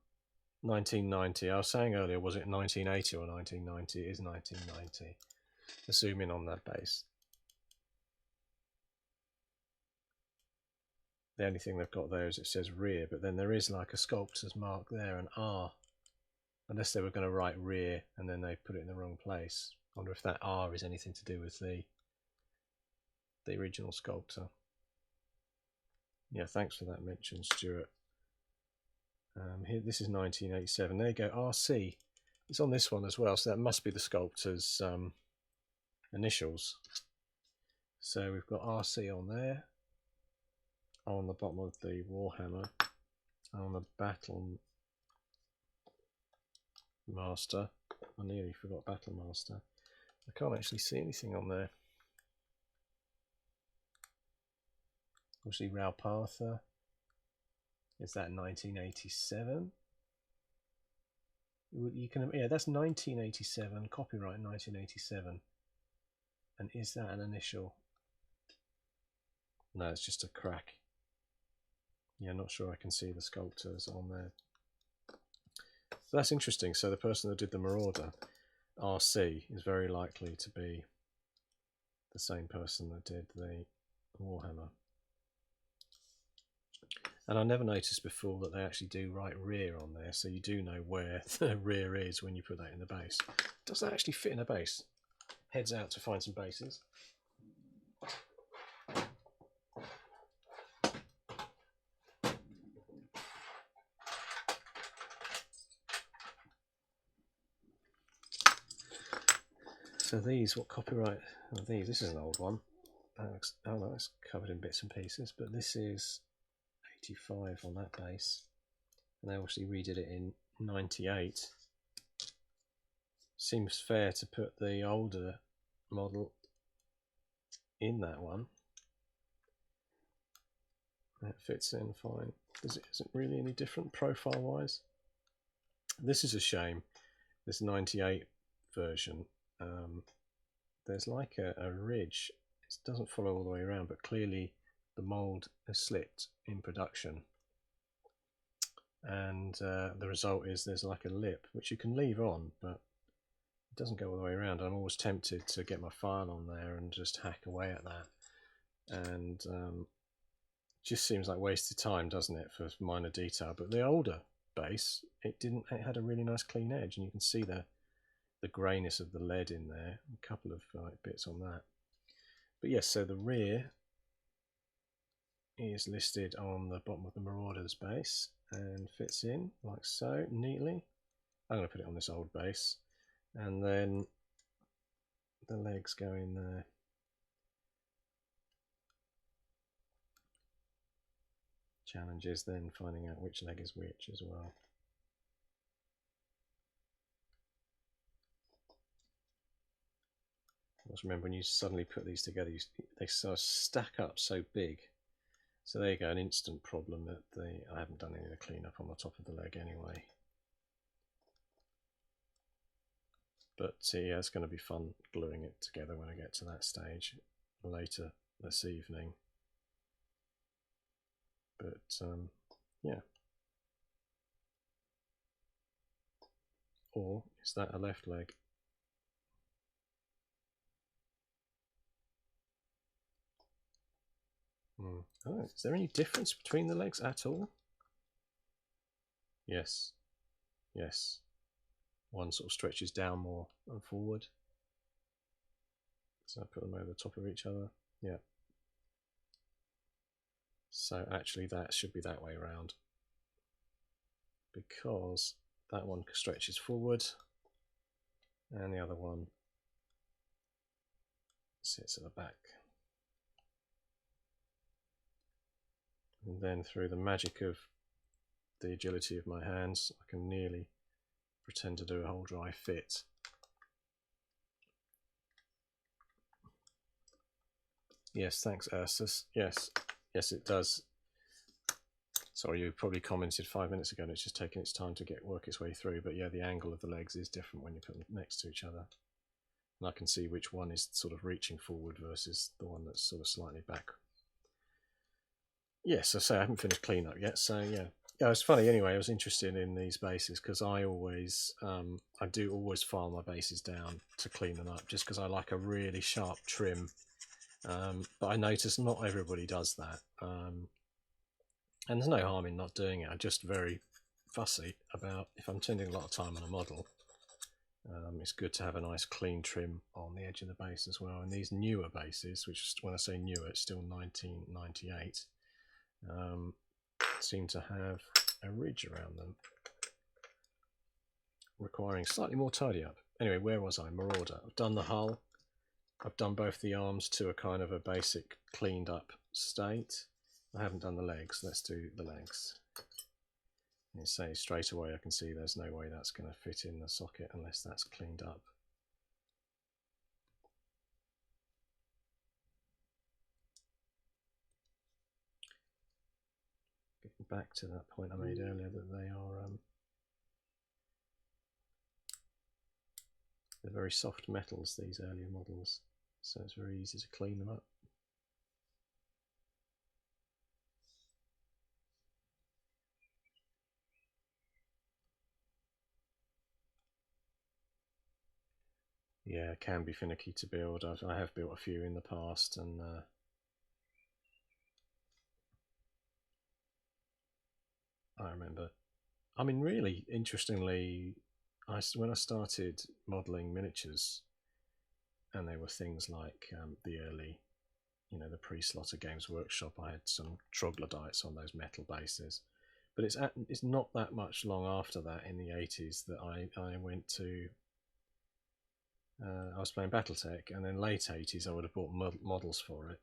1990. I was saying earlier, was it 1980 or 1990? It is 1990. Zoom in on that base. The only thing they've got there is it says rear, but then there is like a sculptor's mark there, an R. Unless they were going to write rear and then they put it in the wrong place. I wonder if that R is anything to do with the original sculptor. Yeah, thanks for that mention, Stuart. Here, this is 1987. There you go, RC. It's on this one as well, so that must be the sculptor's initials. So we've got RC on there, on the bottom of the Warhammer, on the Battle Master. I nearly forgot Battle Master. I can't actually see anything on there. Obviously Raupartha. Is that 1987? You can, yeah, that's 1987. Copyright 1987. And is that an initial? No, it's just a crack. Yeah, not sure I can see the sculptors on there. So that's interesting. So the person that did the Marauder, RC, is very likely to be the same person that did the Warhammer. And I never noticed before that they actually do write rear on there, so you do know where the rear is when you put that in the base. Does that actually fit in a base? Heads out to find some bases. So these, what copyright are these? This is an old one. Oh no, it's covered in bits and pieces, but this is 85 on that base. And they obviously redid it in 98. Seems fair to put the older model in that one. That fits in fine. Is it really any different profile wise? This is a shame. This 98 version, there's like a ridge. It doesn't follow all the way around, but clearly the mold has slipped in production. And the result is there's like a lip, which you can leave on, but it doesn't go all the way around. I'm always tempted to get my file on there and just hack away at that. And just seems like wasted time, doesn't it, for minor detail. But the older base, it had a really nice clean edge, and you can see the greyness of the lead in there, a couple of bits on that. But yes, so the rear is listed on the bottom of the Marauder's base and fits in like so neatly. I'm going to put it on this old base, and then the legs go in there. Challenge is then finding out which leg is which as well. Just remember, when you suddenly put these together, they sort of stack up so big. So there you go, an instant problem that I haven't done any of the cleanup on the top of the leg anyway. But yeah, it's going to be fun gluing it together when I get to that stage later this evening. But yeah. Or is that a left leg? Oh, is there any difference between the legs at all? Yes. Yes. One sort of stretches down more and forward. So I put them over the top of each other. Yeah. So actually that should be that way around, because that one stretches forward and the other one sits at the back. And then through the magic of the agility of my hands, I can nearly pretend to do a whole dry fit. Yes, thanks, Ursus. Yes, yes, it does. Sorry, you probably commented 5 minutes ago and it's just taking its time to work its way through. But yeah, the angle of the legs is different when you put them next to each other. And I can see which one is sort of reaching forward versus the one that's sort of slightly back. Yes, I say I haven't finished cleanup yet, so yeah. Yeah, it's funny anyway, I was interested in these bases because I do always file my bases down to clean them up just because I like a really sharp trim. But I notice not everybody does that. And there's no harm in not doing it. I'm just very fussy about, if I'm spending a lot of time on a model, it's good to have a nice clean trim on the edge of the base as well. And these newer bases, which when I say newer, it's still 1998, seem to have a ridge around them, requiring slightly more tidy up. Anyway, where was I? Marauder. I've done the hull. I've done both the arms to a kind of a basic cleaned up state. I haven't done the legs. Let's do the legs. You say straight away I can see there's no way that's going to fit in the socket unless that's cleaned up. Getting back to that point I made earlier that they are they're very soft metals, these earlier models, so it's very easy to clean them up. Yeah, it can be finicky to build. I have built a few in the past, and I remember, I mean, really interestingly, when I started modelling miniatures, and there were things like the early, you know, the pre-Slaughter Games Workshop, I had some troglodytes on those metal bases. But it's not that much long after that, in the 80s, that I went to, I was playing Battletech, and then late 80s I would have bought models for it.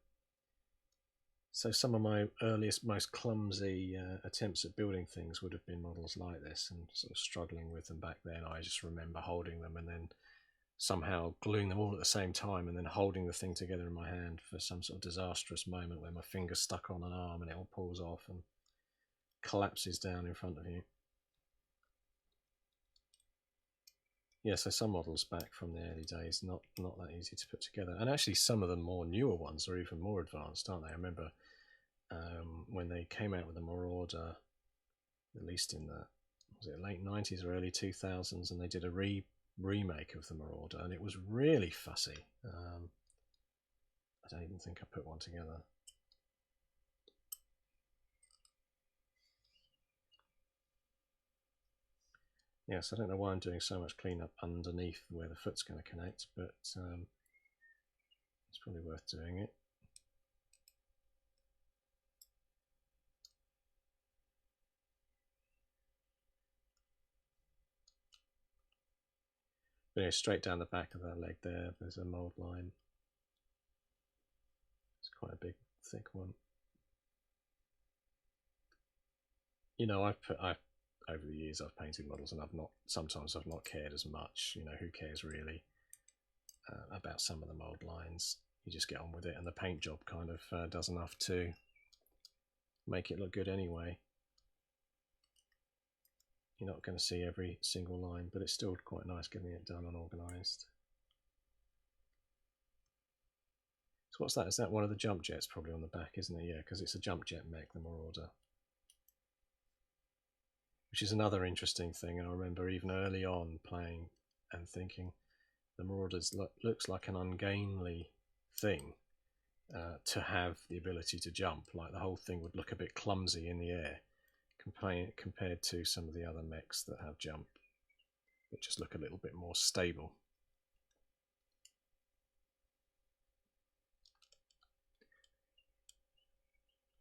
So some of my earliest, most clumsy attempts at building things would have been models like this, and sort of struggling with them back then. I just remember holding them and then somehow gluing them all at the same time and then holding the thing together in my hand for some sort of disastrous moment where my finger stuck on an arm and it all pulls off and collapses down in front of you. Yeah, so some models back from the early days, not that easy to put together. And actually some of the more newer ones are even more advanced, aren't they? I remember when they came out with the Marauder, at least in the, was it late 90s or early 2000s, and they did a remake of the Marauder, and it was really fussy. I don't even think I put one together. Yes, I don't know why I'm doing so much cleanup underneath where the foot's going to connect, but it's probably worth doing it. But anyway, straight down the back of that leg there's a mould line. It's quite a big, thick one. You know, I've over the years I've painted models, and sometimes I've not cared as much. You know, who cares really about some of the mould lines? You just get on with it, and the paint job kind of does enough to make it look good anyway. You're not going to see every single line, but it's still quite nice getting it done and organised. So what's that? Is that one of the jump jets probably on the back, isn't it? Yeah, because it's a jump jet mech, the Marauder. Which is another interesting thing. I remember even early on playing and thinking the Marauders looks like an ungainly thing. to have the ability to jump. Like the whole thing would look a bit clumsy in the air compared to some of the other mechs that have jump, that just look a little bit more stable.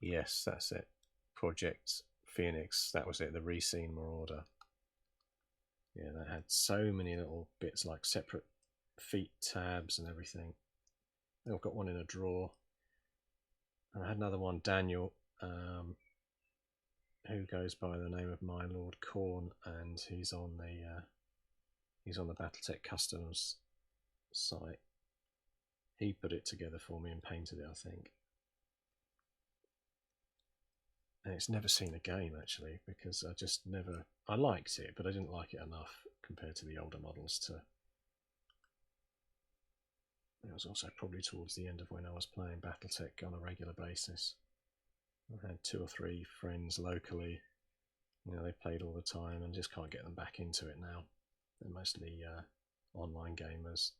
Yes, that's it. Project Phoenix, that was it, the Rescene Marauder. Yeah, that had so many little bits like separate feet tabs and everything. I've got one in a drawer. And I had another one, Daniel, who goes by the name of My Lord Corn, and he's on the Battletech Customs site. He put it together for me and painted it, I think. And it's never seen a game actually, because I liked it, but I didn't like it enough compared to the older models to. It was also probably towards the end of when I was playing Battletech on a regular basis. I had 2 or 3 friends locally, they played all the time, and just can't get them back into it now. They're mostly online gamers.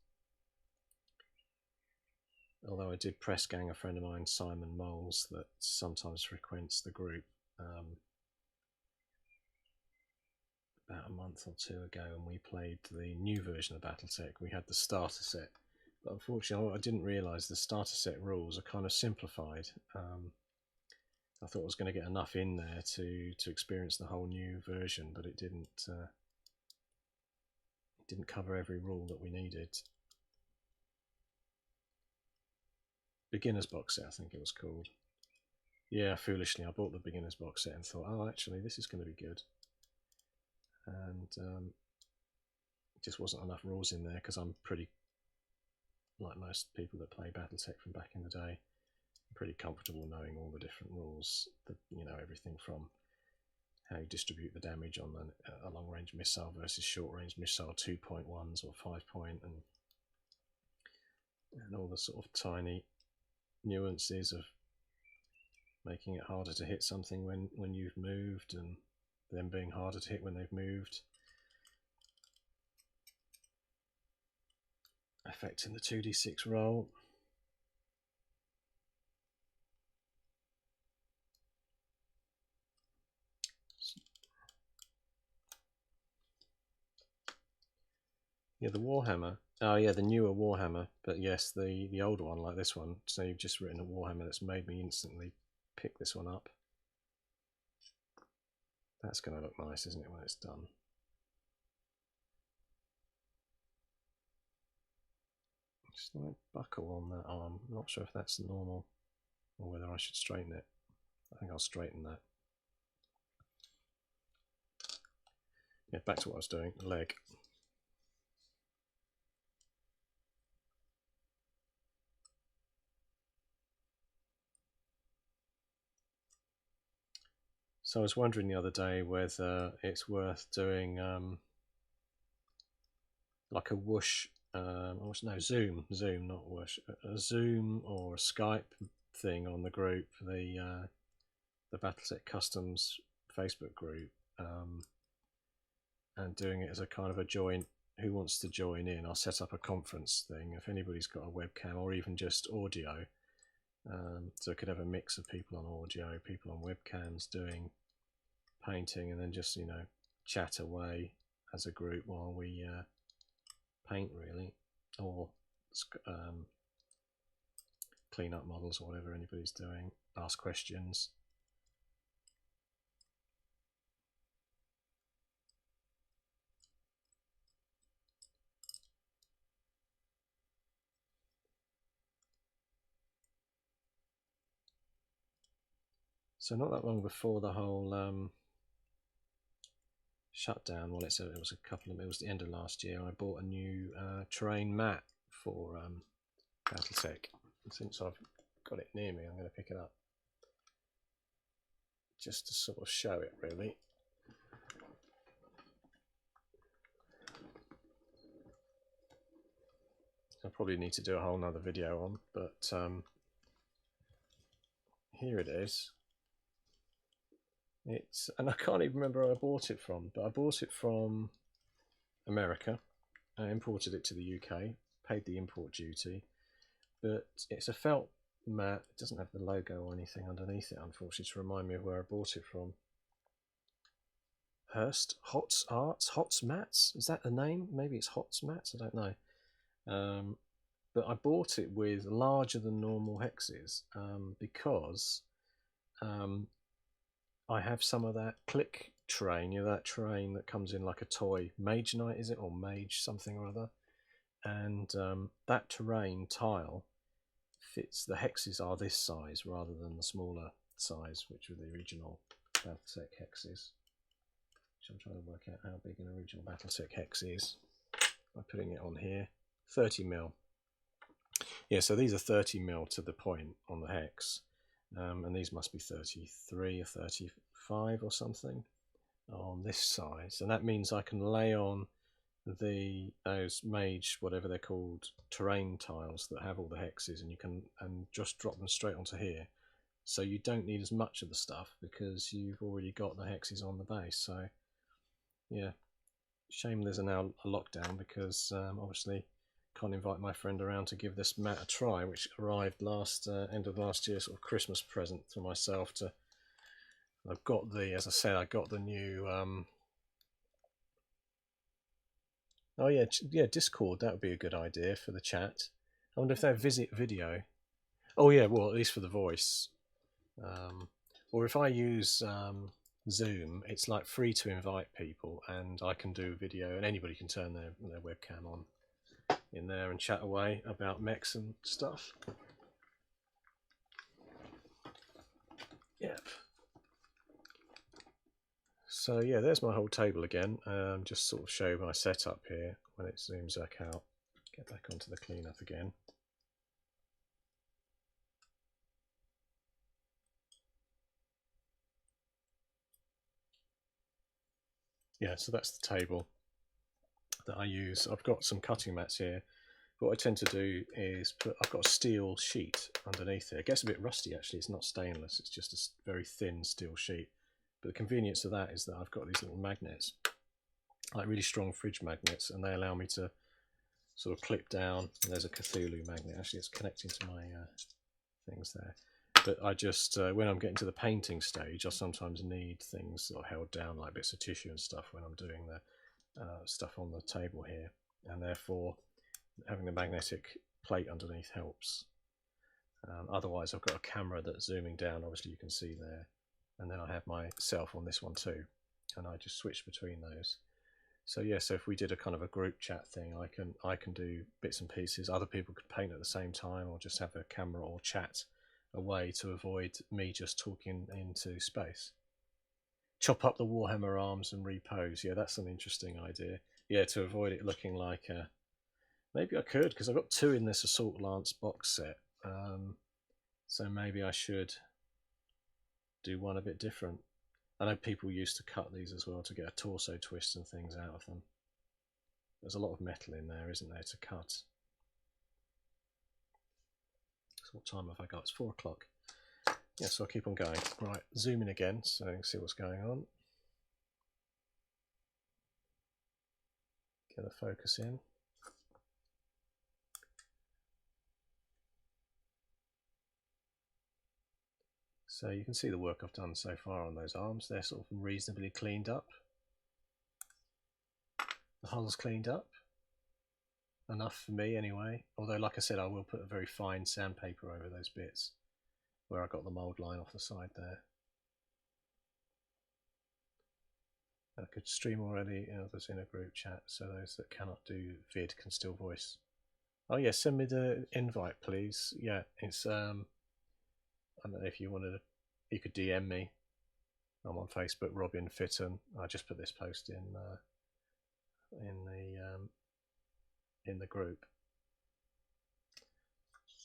Although I did press gang a friend of mine, Simon Moles, that sometimes frequents the group, about a month or 2 ago, and we played the new version of Battletech. We had the starter set, but unfortunately I didn't realise the starter set rules are kind of simplified. I thought I was going to get enough in there to experience the whole new version, but it didn't cover every rule that we needed. Beginner's box set, I think it was called. Yeah, foolishly I bought the beginner's box set and thought, oh, actually this is going to be good. And just wasn't enough rules in there, because I'm pretty, like most people that play Battletech from back in the day, I'm pretty comfortable knowing all the different rules. Everything from how you distribute the damage on a long-range missile versus short-range missile, 2.1s or 5-point, and all the sort of tiny nuances of making it harder to hit something when you've moved, and them being harder to hit when they've moved, affecting the 2d6 roll. Yeah, the Warhammer. Oh yeah, the newer Warhammer. But yes, the older one, like this one. So you've just written a Warhammer that's made me instantly pick this one up. That's going to look nice, isn't it, when it's done? Just like buckle on that arm. I'm not sure if that's normal or whether I should straighten it. I think I'll straighten that. Yeah, back to what I was doing. Leg. So I was wondering the other day whether it's worth doing like a whoosh, no, Zoom, not whoosh, a Zoom or a Skype thing on the group, the Battletech Customs Facebook group, and doing it as a kind of a joint. Who wants to join in? I'll set up a conference thing if anybody's got a webcam or even just audio. So I could have a mix of people on audio, people on webcams doing painting, and then just chat away as a group while we paint, really, or clean up models or whatever anybody's doing, ask questions. So not that long before the whole shutdown, well, it was it was the end of last year, I bought a new terrain mat for Battletech. And since I've got it near me, I'm going to pick it up just to sort of show it, really. I probably need to do a whole nother video on, but here it is. And I can't even remember where I bought it from, but I bought it from America. I imported it to the UK, paid the import duty, but it's a felt mat. It doesn't have the logo or anything underneath it, unfortunately, to remind me of where I bought it from. Hurst Hots Arts, Hots Mats, is that the name? Maybe it's Hots Mats, I don't know. But I bought it with larger than normal hexes because I have some of that click terrain, you know, that terrain that comes in like a toy Mage Knight, is it, or Mage something or other, and that terrain tile fits. The hexes are this size rather than the smaller size, which were the original Battletech hexes. I'm trying to work out how big an original Battletech hex is by putting it on here. 30mm. Yeah, so these are 30mm to the point on the hex, and these must be 33 or 35 or something on this size, and that means I can lay on those mage, whatever they're called, terrain tiles that have all the hexes, and you can just drop them straight onto here. So you don't need as much of the stuff because you've already got the hexes on the base. So yeah, shame there's now a lockdown because obviously can't invite my friend around to give this mat a try, which arrived end of last year, sort of Christmas present for myself. I've got the, as I said, I got the new oh yeah, Discord. That would be a good idea for the chat. I wonder if they have video. Oh yeah, well, at least for the voice. Or if I use Zoom, it's like free to invite people, and I can do video, and anybody can turn their webcam on in there and chat away about mechs and stuff. Yep. So yeah, there's my whole table again. Just sort of show my setup here when it zooms back out. Get back onto the cleanup again. Yeah, so that's the table that I use. I've got some cutting mats here. What I tend to do is I've got a steel sheet underneath it. It gets a bit rusty actually, it's not stainless, it's just a very thin steel sheet. But the convenience of that is that I've got these little magnets, like really strong fridge magnets, and they allow me to sort of clip down. And there's a Cthulhu magnet, actually it's connecting to my things there. But I just, when I'm getting to the painting stage, I sometimes need things sort of held down, like bits of tissue and stuff, when I'm doing the stuff on the table here. And therefore, having the magnetic plate underneath helps. Otherwise, I've got a camera that's zooming down, obviously you can see there. And then I have myself on this one too. And I just switch between those. So yeah, so if we did a kind of a group chat thing, I can do bits and pieces. Other people could paint at the same time, or just have a camera or chat away to avoid me just talking into space. Chop up the Warhammer arms and repose. Yeah, that's an interesting idea. Yeah, to avoid it looking like a... Maybe I could, because I've got 2 in this Assault Lance box set. So maybe I should do one a bit different. I know people used to cut these as well to get a torso twist and things out of them. There's a lot of metal in there, isn't there, to cut. So what time have I got? It's 4 o'clock. Yeah, so I'll keep on going. Right, zoom in again so you can see what's going on. Get the focus in. So you can see the work I've done so far on those arms. They're sort of reasonably cleaned up. The hull's cleaned up. Enough for me anyway. Although, like I said, I will put a very fine sandpaper over those bits where I got the mould line off the side there. I could stream already, others in a group chat, so those that cannot do vid can still voice. Oh yeah, send me the invite please. Yeah, it's I don't know if you wanted to, you could DM me. I'm on Facebook, Robin Fitton. I just put this post in the group,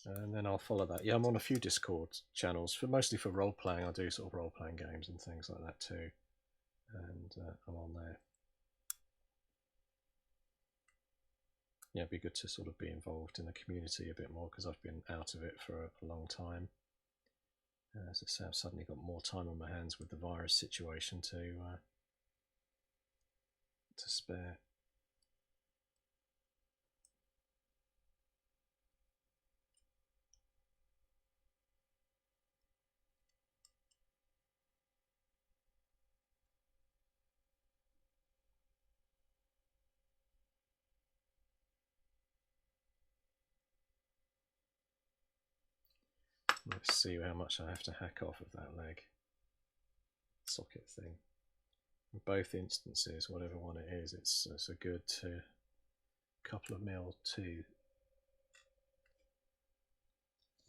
and then I'll follow that. Yeah, I'm on a few Discord channels mostly for role playing. I do sort of role playing games and things like that too, and I'm on there. Yeah, it'd be good to sort of be involved in the community a bit more because I've been out of it for a long time. As I say, I've suddenly got more time on my hands with the virus situation to spare. Let's see how much I have to hack off of that leg socket thing. In both instances, whatever one it is, it's a good couple of mil too.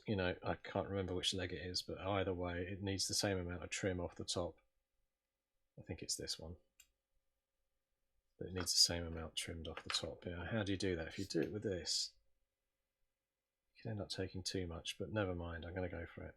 You know, I can't remember which leg it is, but either way, it needs the same amount of trim off the top. I think it's this one. But it needs the same amount trimmed off the top. Yeah, how do you do that? If you do it with this, you can end up taking too much, but never mind, I'm going to go for it.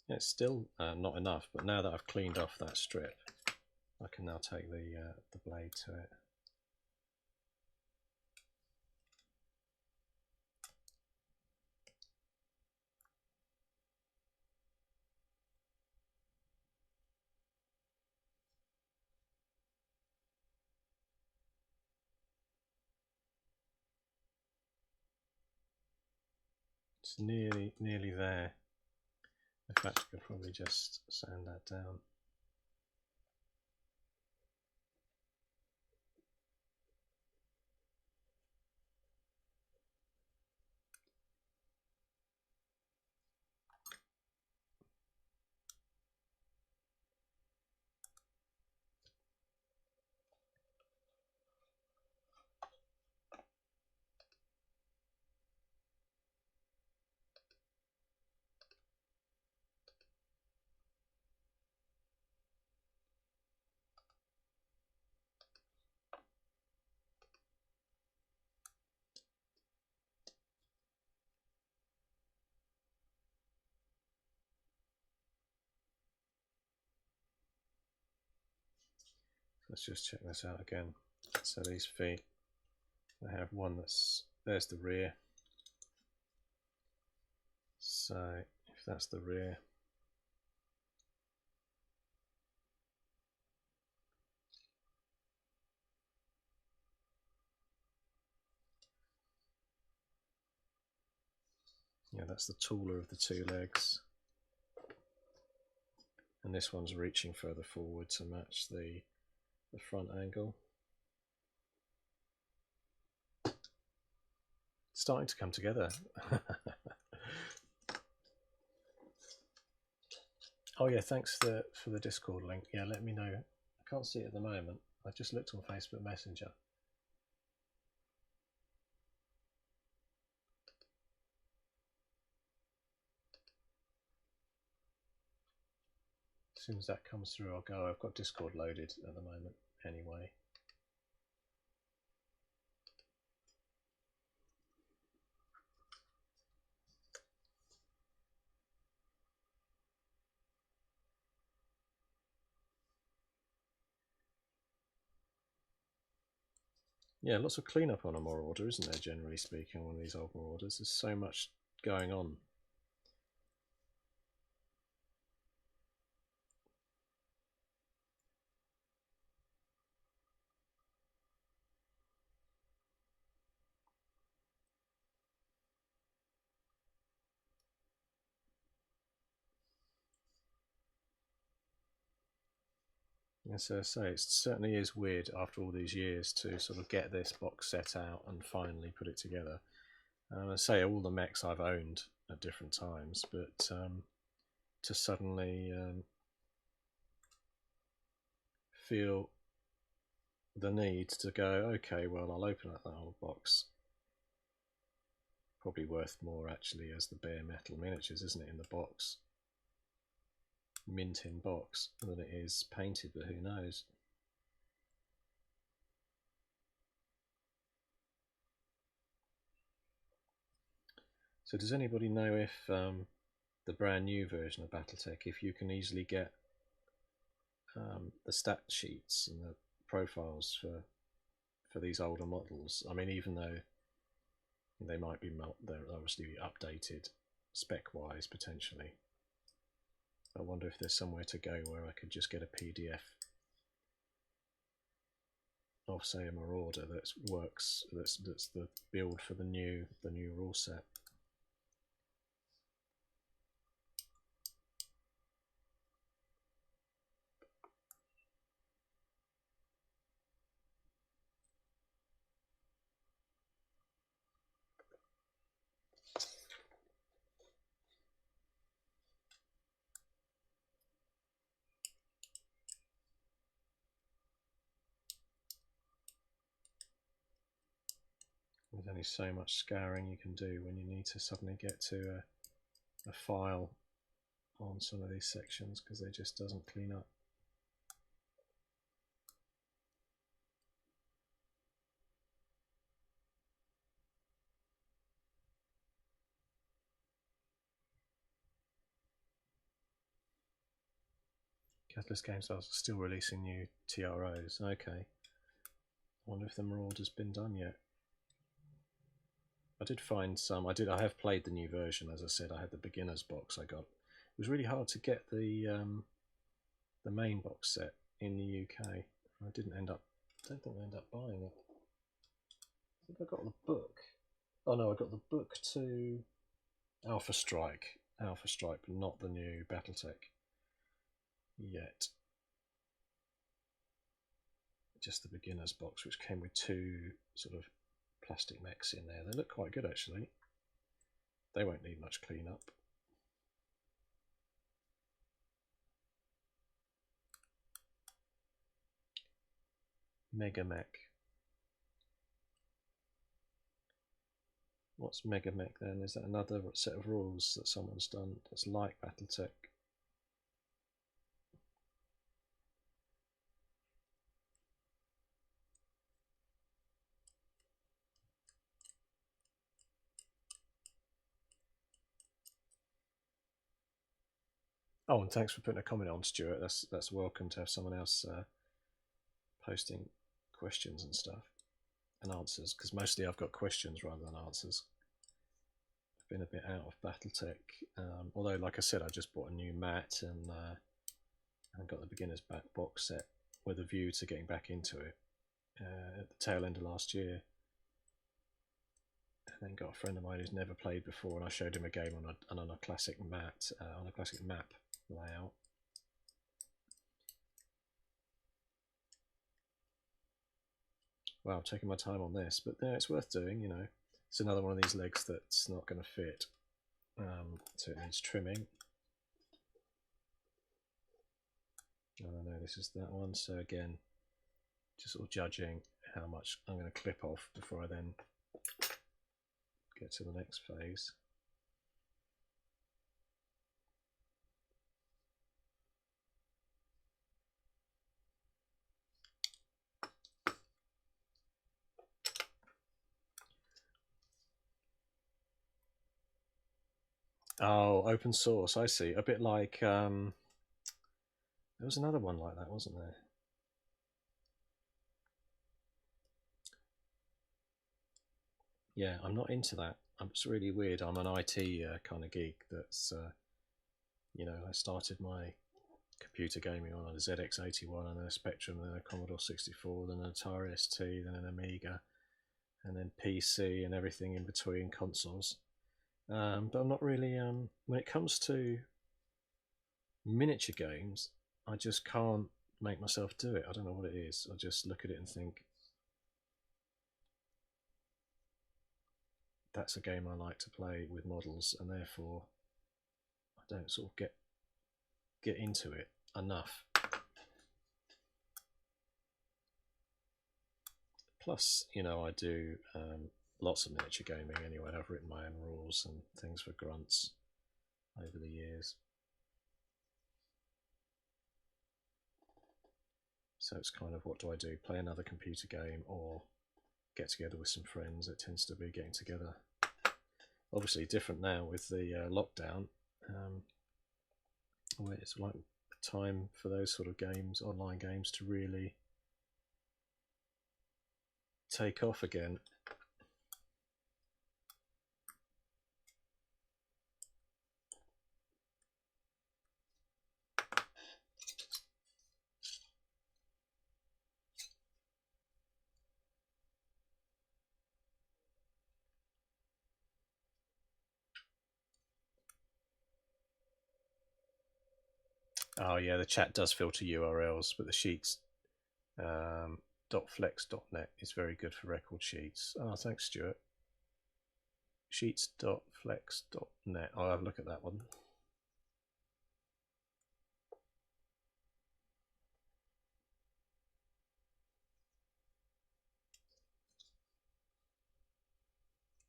It's still not enough, but now that I've cleaned off that strip, I can now take the blade to it. It's nearly there. In fact, I could probably just sand that down. Let's just check this out again. So these feet, I have one there's the rear. So if that's the rear, yeah, that's the taller of the two legs. And this one's reaching further forward to match the front angle. It's starting to come together. Oh yeah, thanks for the Discord link. Yeah, let me know. I can't see it at the moment. I just looked on Facebook Messenger. As soon as that comes through, I'll go. I've got Discord loaded at the moment anyway. Yeah, lots of cleanup on a Marauder, isn't there, generally speaking, on one of these old Marauders? There's so much going on. As I say, it certainly is weird after all these years to sort of get this box set out and finally put it together. I say all the mechs I've owned at different times, but to suddenly feel the need to go, okay, well, I'll open up that old box. Probably worth more actually as the bare metal miniatures, isn't it, in the box? Mint in box than it is painted, but who knows? So does anybody know if the brand new version of Battletech, if you can easily get the stat sheets and the profiles for these older models? I mean, even though they might be, they're obviously updated spec-wise potentially. I wonder if there's somewhere to go where I could just get a PDF of, say, a Marauder that works, that's the build for the new rule set. only so much scouring you can do when you need to suddenly get to a file on some of these sections because they just doesn't clean up. Catalyst Games are still releasing new TROs. Okay. I wonder if the Marauder's been done yet. I did find some. I have played the new version. As I said, I had the beginner's box I got. It was really hard to get the main box set in the UK. I didn't end up. I don't think I ended up buying it. I think I got the book. Oh no, I got the book to Alpha Strike, but not the new Battletech yet. Just the beginner's box, which came with 2 sort of plastic mechs in there. They look quite good actually. They won't need much cleanup. Mega Mech. What's Mega Mech then? Is that another set of rules that someone's done that's like Battletech? Oh, and thanks for putting a comment on, Stuart. That's welcome to have someone else posting questions and stuff and answers, because mostly I've got questions rather than answers. I've been a bit out of Battletech, although like I said, I just bought a new mat and got the beginner's back box set with a view to getting back into it at the tail end of last year. And then got a friend of mine who's never played before, and I showed him a game on a classic mat, on a classic map layout. Wow, I'm taking my time on this, but no, it's worth doing, you know. It's another one of these legs that's not going to fit, so it needs trimming. I don't know, this is that one, so again, just sort of judging how much I'm going to clip off before I then get to the next phase. Oh, open source, I see. A bit like, there was another one like that, wasn't there? Yeah, I'm not into that. It's really weird. I'm an IT kind of geek that's, you know, I started my computer gaming on a ZX81 and then a Spectrum, then a Commodore 64, then an Atari ST, then an Amiga, and then PC and everything in between, consoles. But I'm not really, when it comes to miniature games, I just can't make myself do it. I don't know what it is. I just look at it and think, that's a game I like to play with models, and therefore I don't sort of get into it enough. Plus, you know, I do lots of miniature gaming anyway. I've written my own rules and things for grunts over the years. So it's kind of, what do I do? Play another computer game or get together with some friends? It tends to be getting together. Obviously different now with the lockdown. Where it's like time for those sort of games, online games, to really take off again. Oh yeah, the chat does filter URLs, but the sheets .flex.net is very good for record sheets. Oh, thanks, Stuart. Sheets.flex.net. I'll have a look at that one.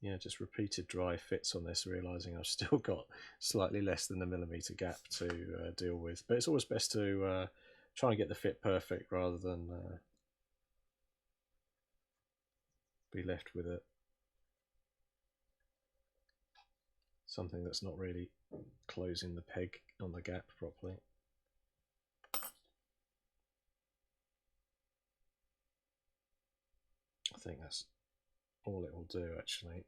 yeah, just repeated dry fits on this, realising I've still got slightly less than a millimetre gap to deal with. But it's always best to try and get the fit perfect rather than be left with something that's not really closing the peg on the gap properly. I think that's all it will do, actually.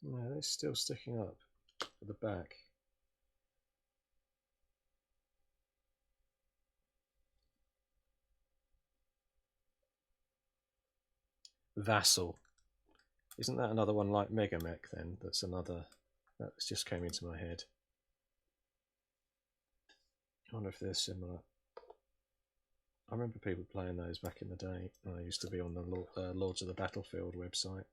No, it's still sticking up at the back. Vassal. Isn't that another one like Megamech then? That's another, that just came into my head. I wonder if they're similar. I remember people playing those back in the day. I used to be on the Lords of the Battlefield website.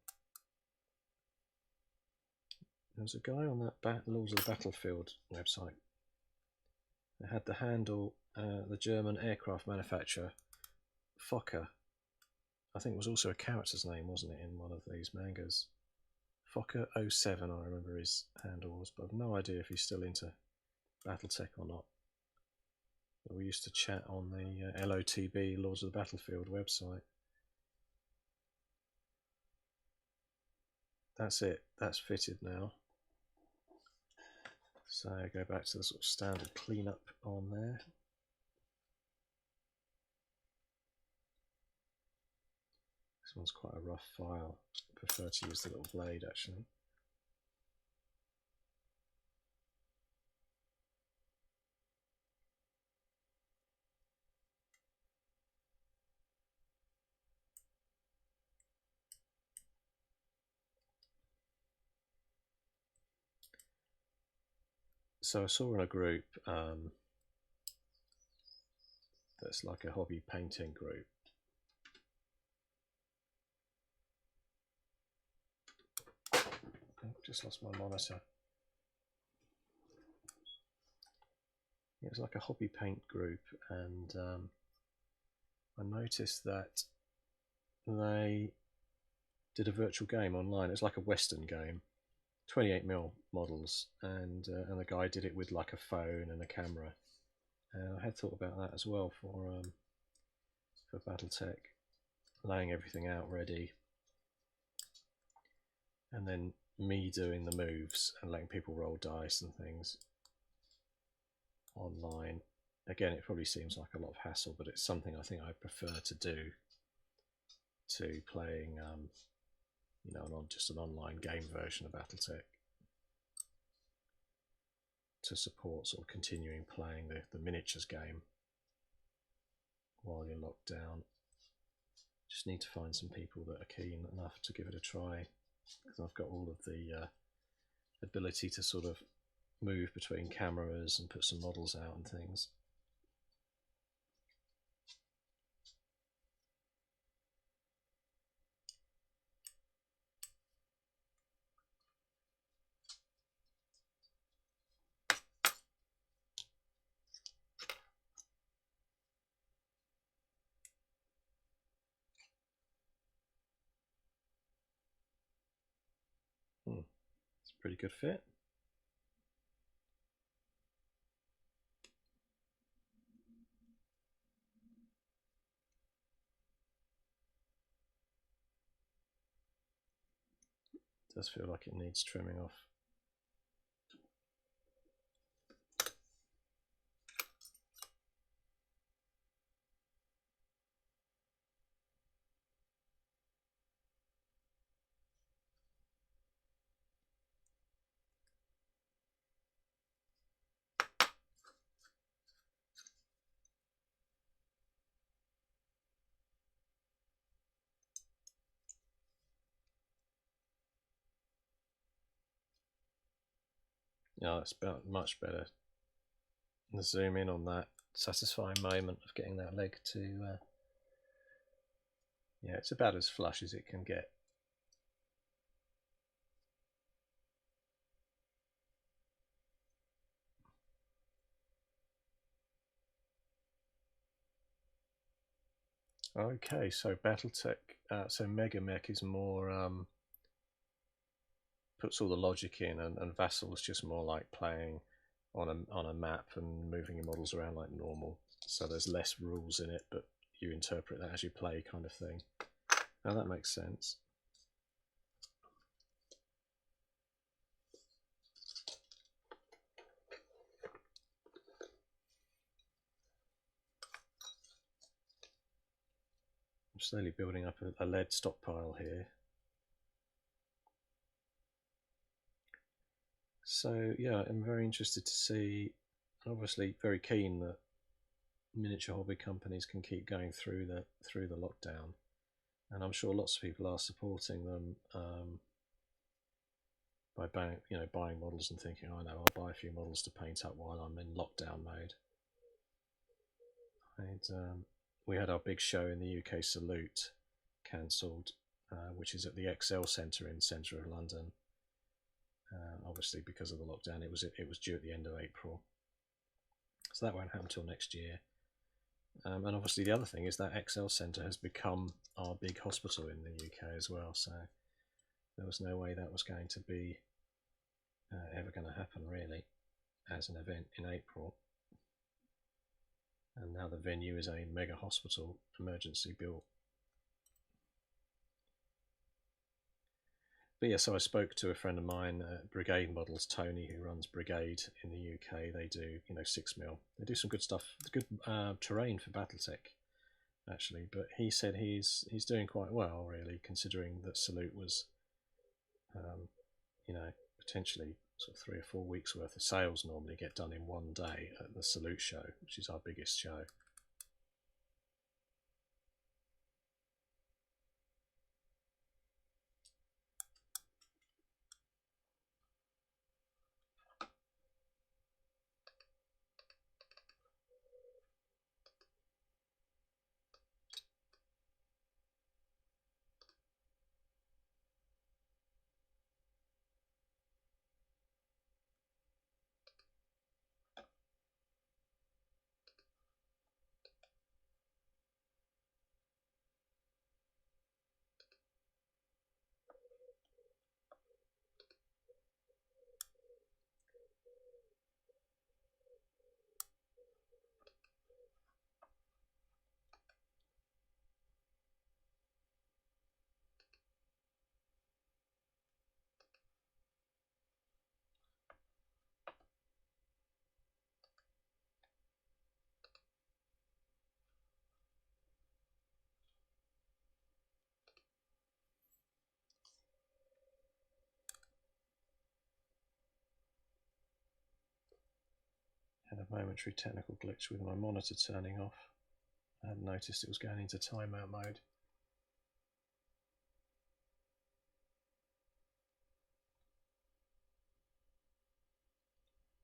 There was a guy on that Lords of the Battlefield website that had the handle, the German aircraft manufacturer, Fokker. I think it was also a character's name, wasn't it, in one of these mangas? Fokker 07, I remember his handle was, but I've no idea if he's still into Battletech or not. But we used to chat on the LOTB, Lords of the Battlefield website. That's it, that's fitted now. So go back to the sort of standard cleanup on there. This one's quite a rough file. I prefer to use the little blade actually. So I saw in a group that's like a hobby painting group. I've just lost my monitor. Yeah, it's like a hobby paint group, and I noticed that they did a virtual game online. It's like a Western game, 28mm models, and the guy did it with like a phone and a camera. And I had thought about that as well for Battletech, laying everything out ready, and then me doing the moves and letting people roll dice and things online. Again, it probably seems like a lot of hassle, but it's something I think I prefer to do to playing, you know, just an online game version of Battletech, to support sort of continuing playing the miniatures game while you're locked down. Just need to find some people that are keen enough to give it a try, because I've got all of the ability to sort of move between cameras and put some models out and things. It's a pretty good fit. It does feel like it needs trimming off. Yeah, it's about much better. And zoom in on that satisfying moment of getting that leg to, yeah, it's about as flush as it can get. Okay, so Battletech, so Mega Mech is more puts all the logic in, and Vassal's just more like playing on a map and moving your models around like normal. So there's less rules in it, but you interpret that as you play, kind of thing. Now that makes sense. I'm slowly building up a lead stockpile here. So yeah, I'm very interested to see, obviously very keen that miniature hobby companies can keep going through the lockdown, and I'm sure lots of people are supporting them by buying models and thinking, I know I'll buy a few models to paint up while I'm in lockdown mode. And we had our big show in the UK Salute cancelled, which is at the XL Centre in centre of London. Obviously, because of the lockdown, it was due at the end of April, so that won't happen till next year. And obviously, the other thing is that XL Centre has become our big hospital in the UK as well. So there was no way that was going to be ever going to happen really as an event in April. And now the venue is a mega hospital, emergency built. But yeah, so I spoke to a friend of mine, Brigade Models, Tony, who runs Brigade in the UK. They do 6mm. They do some good stuff, good terrain for Battletech, actually. But he said he's doing quite well, really, considering that Salute was, potentially sort of 3 or 4 weeks worth of sales normally get done in one day at the Salute show, which is our biggest show. Had a momentary technical glitch with my monitor turning off. I hadn't noticed it was going into timeout mode.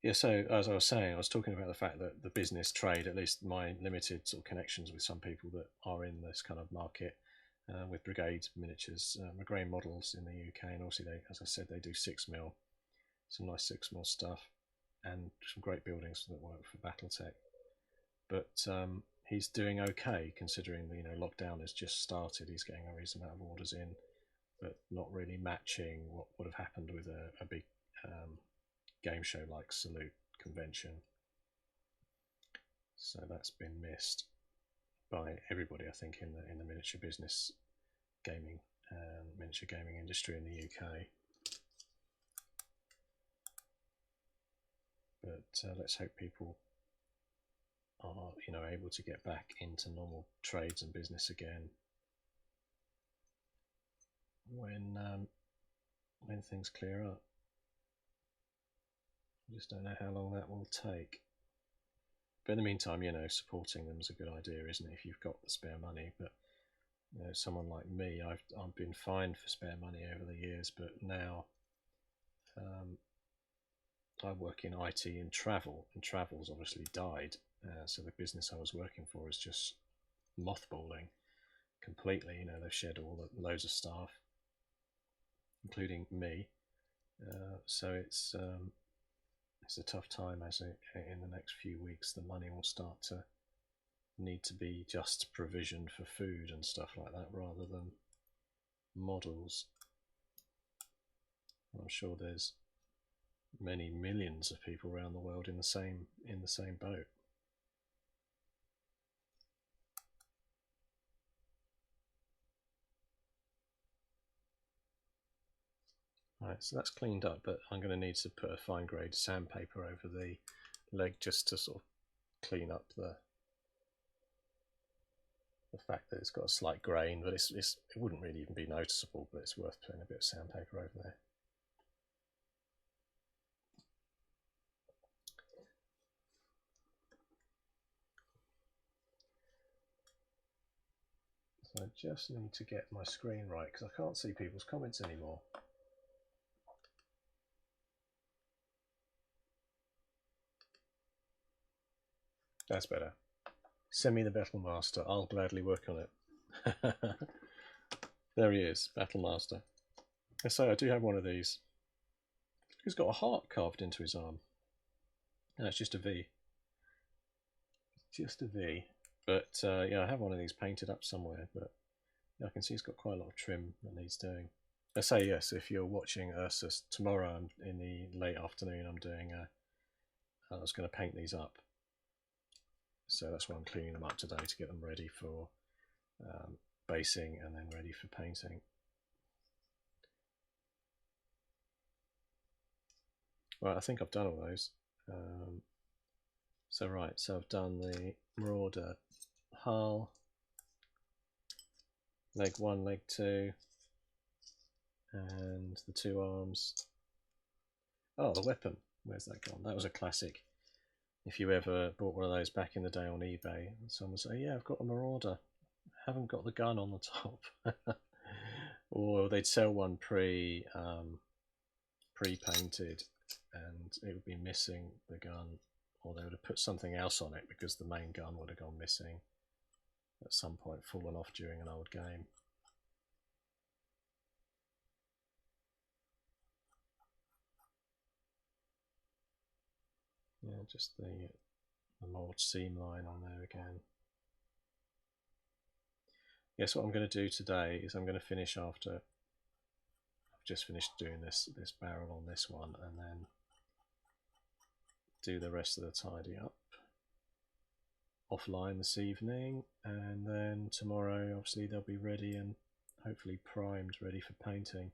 Yeah, so as I was saying, I was talking about the fact that the business trade, at least my limited sort of connections with some people that are in this kind of market, with Brigade Miniatures, McGrain Models in the UK, and obviously they, as I said, they do 6mm, some nice 6mm stuff, and some great buildings that work for Battletech. But he's doing okay considering the lockdown has just started. He's getting a reasonable amount of orders in, but not really matching what would have happened with a big game show like Salute convention. So that's been missed by everybody, I think, in the miniature business gaming and miniature gaming industry in the UK. But let's hope people are able to get back into normal trades and business again when things clear up. I just don't know how long that will take. But in the meantime, supporting them is a good idea, isn't it? If you've got the spare money. But someone like me, I've been fined for spare money over the years, but now I work in IT and travel's obviously died. So the business I was working for is just mothballing completely. They've shed loads of staff, including me. So it's a tough time. In the next few weeks, the money will start to need to be just provisioned for food and stuff like that rather than models. I'm sure there's many millions of people around the world in the same boat. Right, so that's cleaned up, but I'm going to need to put a fine grade sandpaper over the leg just to sort of clean up the fact that it's got a slight grain, but it wouldn't really even be noticeable, but it's worth putting a bit of sandpaper over there. So I just need to get my screen right because I can't see people's comments anymore. That's better. Send me the Battlemaster. I'll gladly work on it. There he is, Battlemaster. I say I do have one of these. He's got a heart carved into his arm. No, it's just a V. Just a V. But yeah, I have one of these painted up somewhere, but I can see it's got quite a lot of trim that needs doing. I say yes, if you're watching Ursus, tomorrow in the late afternoon I'm doing I was going to paint these up. So that's why I'm cleaning them up today, to get them ready for basing and then ready for painting. Right, I think I've done all those. So I've done the Marauder hull, leg 1, leg 2, and the 2 arms. Oh, the weapon, where's that gone? That was a classic. If you ever bought one of those back in the day on eBay, someone would say, yeah, I've got a Marauder, haven't got the gun on the top. Or they'd sell one pre-painted and it would be missing the gun, or they would have put something else on it because the main gun would have gone missing at some point, fallen off during an old game. Yeah, just the mold seam line on there again. Yes, what I'm going to do today is I'm going to finish after I've just finished doing this barrel on this one, and then do the rest of the tidy up offline this evening, and then tomorrow obviously they'll be ready and hopefully primed, ready for painting.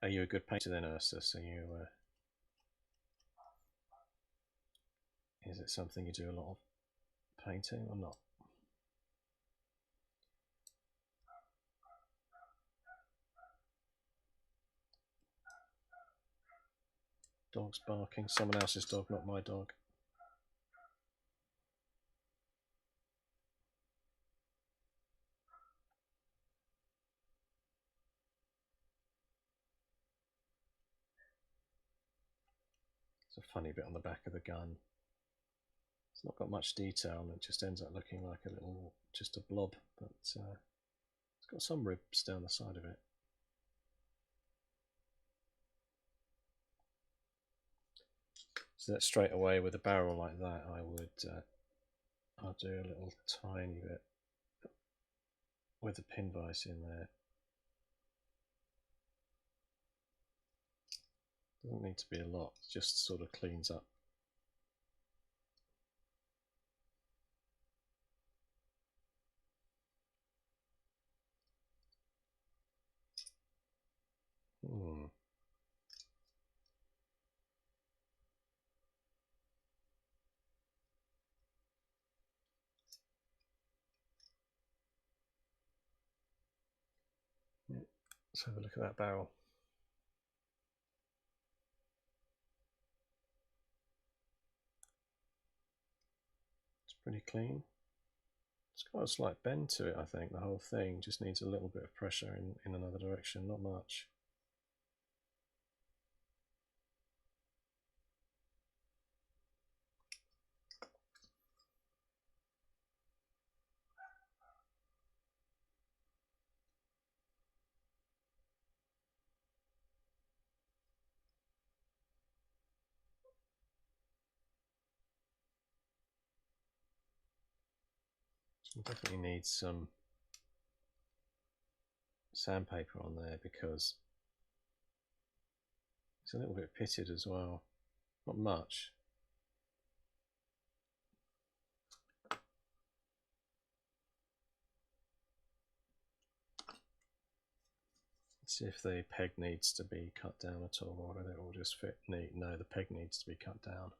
Are you a good painter then, Ursus? Are you? Is it something you do a lot of painting or not? Dog's barking. Someone else's dog, not my dog. It's a funny bit on the back of the gun. It's not got much detail and it just ends up looking like a little, just a blob, but it's got some ribs down the side of it. So that straight away with a barrel like that, I would I'll do a little tiny bit with the pin vise in there. Doesn't need to be a lot, just sort of cleans up. Let's have a look at that barrel. It's pretty clean. It's got a slight bend to it, I think. The whole thing just needs a little bit of pressure in another direction, not much. Definitely need some sandpaper on there because it's a little bit pitted as well. Not much. Let's see if the peg needs to be cut down at all, or whether it will just fit neat. No, the peg needs to be cut down.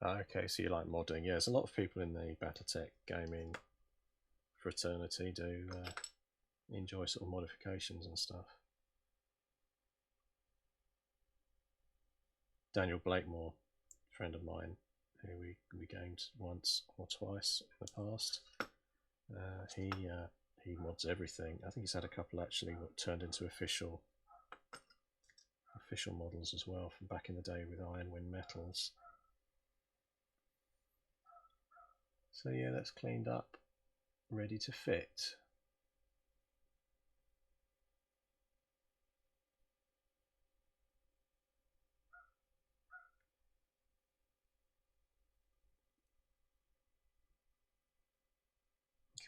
Okay, so you like modding. Yeah, there's a lot of people in the Battletech gaming fraternity do enjoy sort of modifications and stuff. Daniel Blakemore, a friend of mine, who we gamed once or twice in the past, he mods everything. I think he's had a couple actually what turned into official models as well from back in the day with Ironwind Metals. So yeah, that's cleaned up, ready to fit.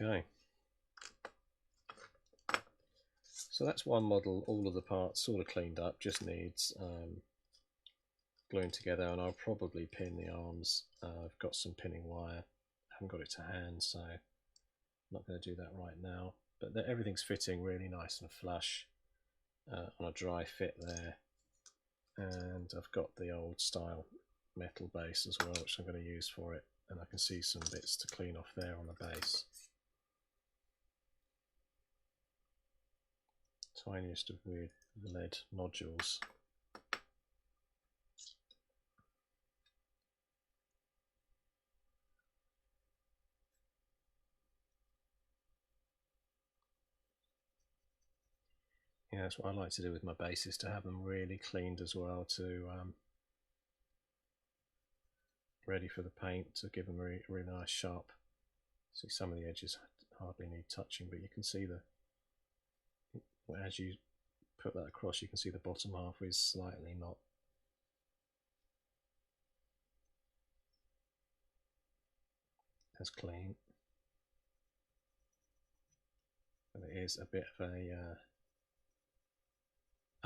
Okay. So that's one model, all of the parts sort of cleaned up, just needs gluing together, and I'll probably pin the arms. I've got some pinning wire, haven't got it to hand, so I'm not going to do that right now. But everything's fitting really nice and flush on a dry fit there. And I've got the old style metal base as well, which I'm going to use for it, and I can see some bits to clean off there on the base. Tiniest of weird lead nodules. Yeah, that's what I like to do with my bases, to have them really cleaned as well, to ready for the paint, to give them a really nice sharp. See, some of the edges hardly need touching, but you can see as you put that across, you can see the bottom half is slightly not as clean. But it is a bit of a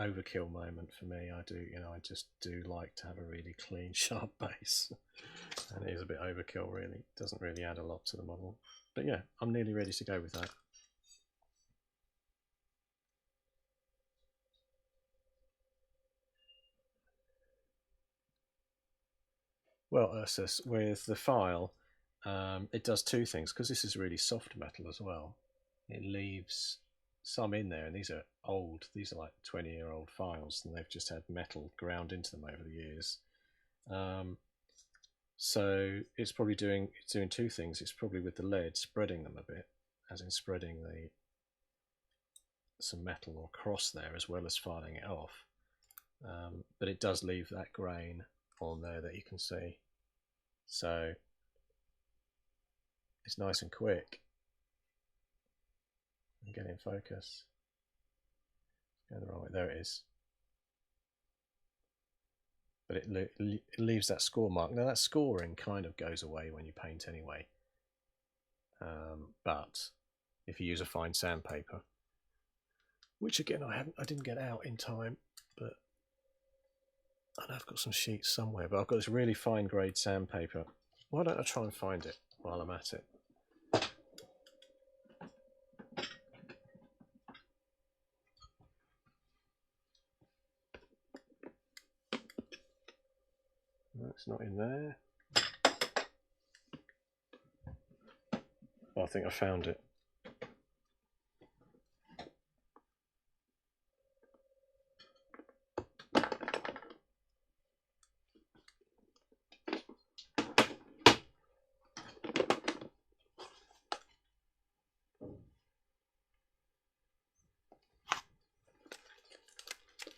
overkill moment for me. I just do like to have a really clean, sharp base, and it is a bit overkill. Really, it doesn't really add a lot to the model. But yeah, I'm nearly ready to go with that. Well, Ursus, with the file, it does two things, because this is really soft metal as well. It leaves some in there, and these are old. These are like 20-year-old files, and they've just had metal ground into them over the years. So it's probably doing two things. It's probably with the lead spreading them a bit, as in spreading some metal across there as well as filing it off. But it does leave that grain on there that you can see. So it's nice and quick. I'm getting in focus. Going the wrong way. There it is. But it leaves that score mark. Now that scoring kind of goes away when you paint anyway. But if you use a fine sandpaper, which again I didn't get out in time, but I've got some sheets somewhere. But I've got this really fine grade sandpaper. Why don't I try and find it while I'm at it? No, it's not in there. Oh, I think I found it.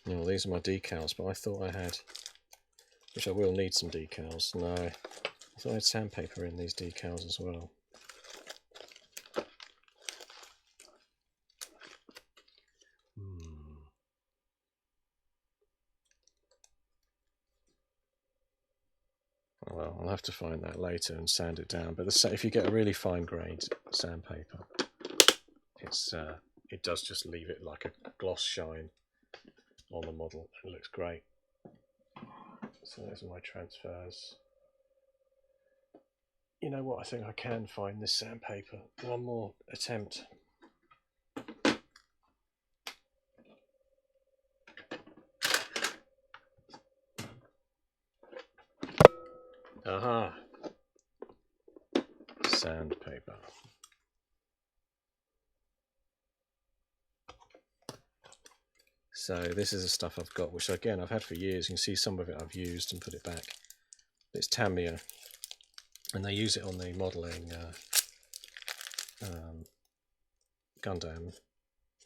Well, these are my decals, but I thought I had, which I will need some decals. No, I thought I had sandpaper in these decals as well. I'll have to find that later and sand it down. But if you get a really fine grained sandpaper, it does just leave it like a gloss shine on the model. It looks great. So those are my transfers. You know what? I think I can find this sandpaper. One more attempt. Aha! Sandpaper. So this is the stuff I've got, which again I've had for years. You can see some of it I've used and put it back. It's Tamiya, and they use it on the modelling Gundam.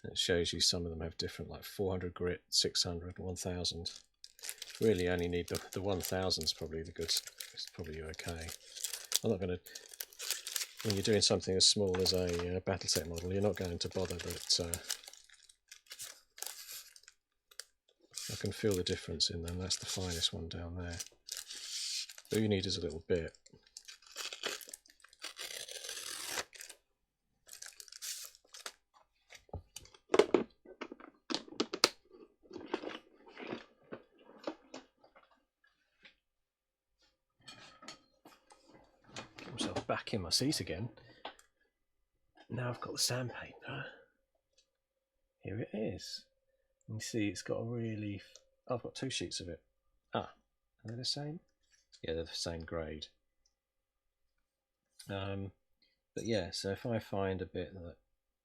It shows you some of them have different, like 400 grit, 600, 1000. Really only need the 1000 is probably the good. It's probably okay. I'm not going to. When you're doing something as small as a Battletech model, you're not going to bother, but I can feel the difference in them. That's the finest one down there. All you need is a little bit. Get myself back in my seat again. Now I've got the sandpaper. Here it is. You can see it's got a really... I've got 2 sheets of it. Ah, are they the same? Yeah, they're the same grade. But yeah, so if I find a bit that...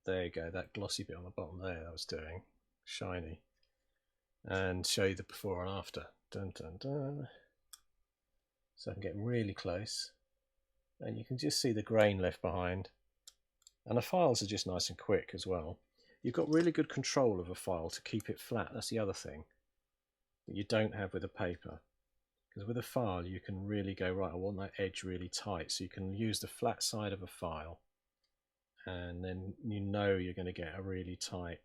There you go, that glossy bit on the bottom there that I was doing. Shiny. And show you the before and after. Dun dun dun. So I can get really close. And you can just see the grain left behind. And the files are just nice and quick as well. You've got really good control of a file to keep it flat. That's the other thing that you don't have with a paper. Because with a file you can really go, right, I want that edge really tight. So you can use the flat side of a file and then you know you're going to get a really tight,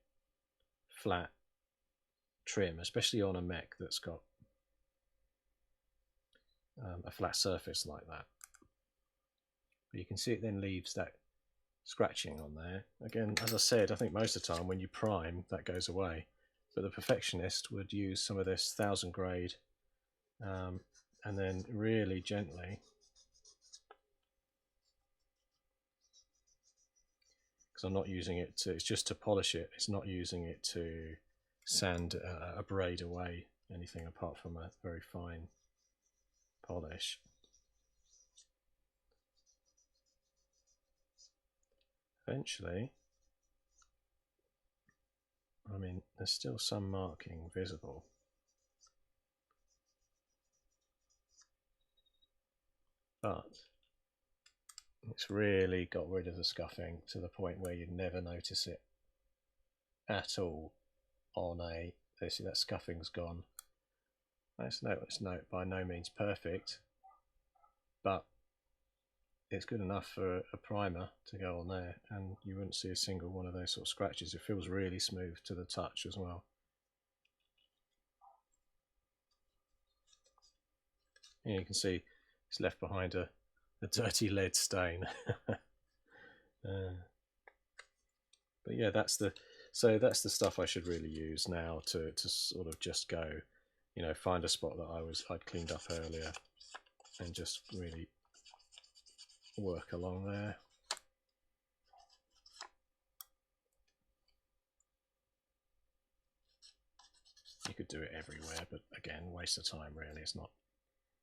flat trim, especially on a mech that's got a flat surface like that. But you can see it then leaves that scratching on there. Again, as I said, I think most of the time when you prime, that goes away. But the perfectionist would use some of this 1000 grade and then really gently, because I'm not using it to, it's just to polish it, it's not using it to sand, abrade away anything apart from a very fine polish. Eventually, I mean, there's still some marking visible. But it's really got rid of the scuffing to the point where you'd never notice it at all on a, see that scuffing's gone. It's by no means perfect, but it's good enough for a primer to go on there, and you wouldn't see a single one of those sort of scratches. It feels really smooth to the touch as well. And you can see it's left behind a dirty lead stain. But yeah, that's the stuff I should really use now to sort of just go, you know, find a spot that I'd cleaned up earlier and just really work along there. You could do it everywhere, but again, waste of time really. It's not,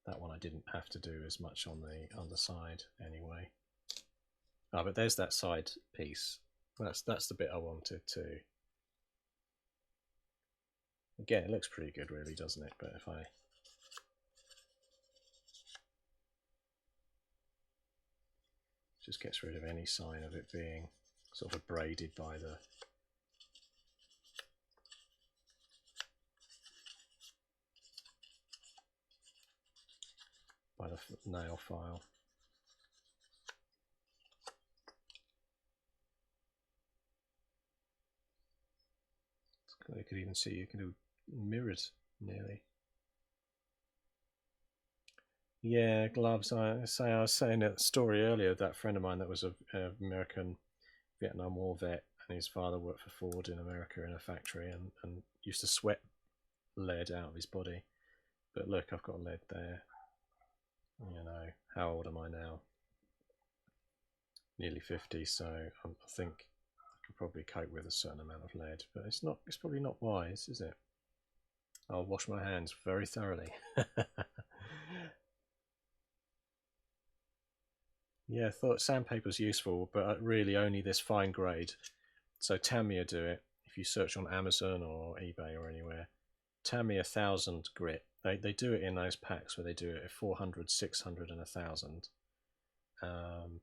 that one I didn't have to do as much on the underside anyway. Ah, but there's that side piece. That's the bit I wanted to. Again, it looks pretty good really, doesn't it? But if I just gets rid of any sign of it being sort of abraded by the nail file. You could even see you can do mirrors nearly. Yeah, gloves. I was saying a story earlier. That friend of mine that was a American Vietnam War vet, and his father worked for Ford in America in a factory, and used to sweat lead out of his body. But look, I've got lead there. You know, how old am I now? Nearly 50. So I think I could probably cope with a certain amount of lead, but it's not. It's probably not wise, is it? I'll wash my hands very thoroughly. Yeah, I thought sandpaper's useful, but really only this fine grade. So Tamiya do it. If you search on Amazon or eBay or anywhere, Tamiya 1000 grit. They do it in those packs where they do it at 400, 600, and 1000. And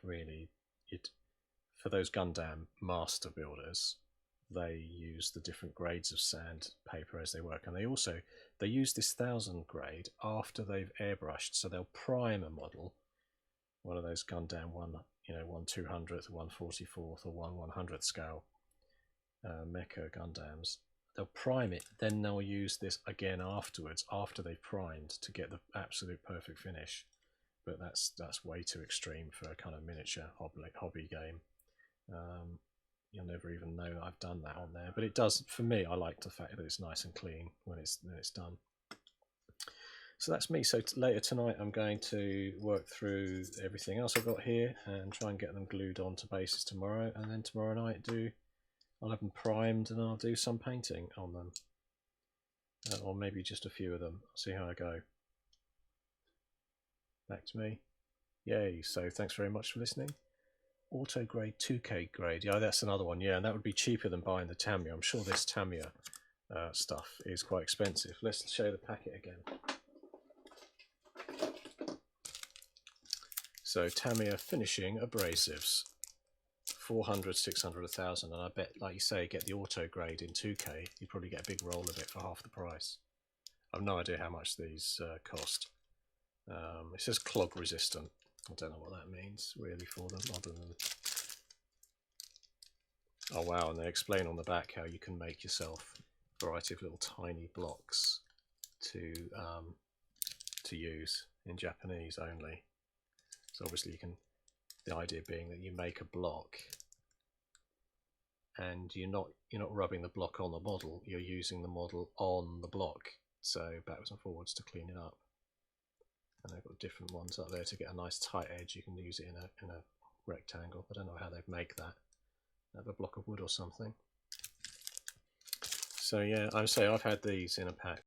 really, it for those Gundam master builders, they use the different grades of sandpaper as they work, and they use this 1000 grade after they've airbrushed. So they'll prime a model, one of those Gundam 1/200th, 1/44th, or 1/100th scale mecha Gundams. They'll prime it, then they'll use this again afterwards, after they've primed, to get the absolute perfect finish. But that's way too extreme for a kind of miniature hobby game. You'll never even know I've done that on there, but it does, for me. I like the fact that it's nice and clean when it's done. So that's me. So later tonight I'm going to work through everything else I've got here and try and get them glued onto bases tomorrow, and then tomorrow night I'll have them primed and I'll do some painting on them, or maybe just a few of them. I'll see how I go. Back to me. Yay. So thanks very much for listening. Auto grade 2K grade. Yeah, that's another one. Yeah, and that would be cheaper than buying the Tamiya. I'm sure this Tamiya stuff is quite expensive. Let's show the packet again. So Tamiya finishing abrasives, 400, 600, 1000, and I bet, like you say, get the auto grade in 2K, you probably get a big roll of it for half the price. I've no idea how much these cost. It says clog resistant. I don't know what that means really for them, other than, oh wow, and they explain on the back how you can make yourself a variety of little tiny blocks to use in Japanese only. So obviously you can, the idea being that you make a block and you're not rubbing the block on the model, you're using the model on the block, so backwards and forwards to clean it up. And they've got different ones up there to get a nice tight edge. You can use it in a rectangle. I don't know how they'd make that. Have a block of wood or something. So yeah, I'm saying I've had these in a pack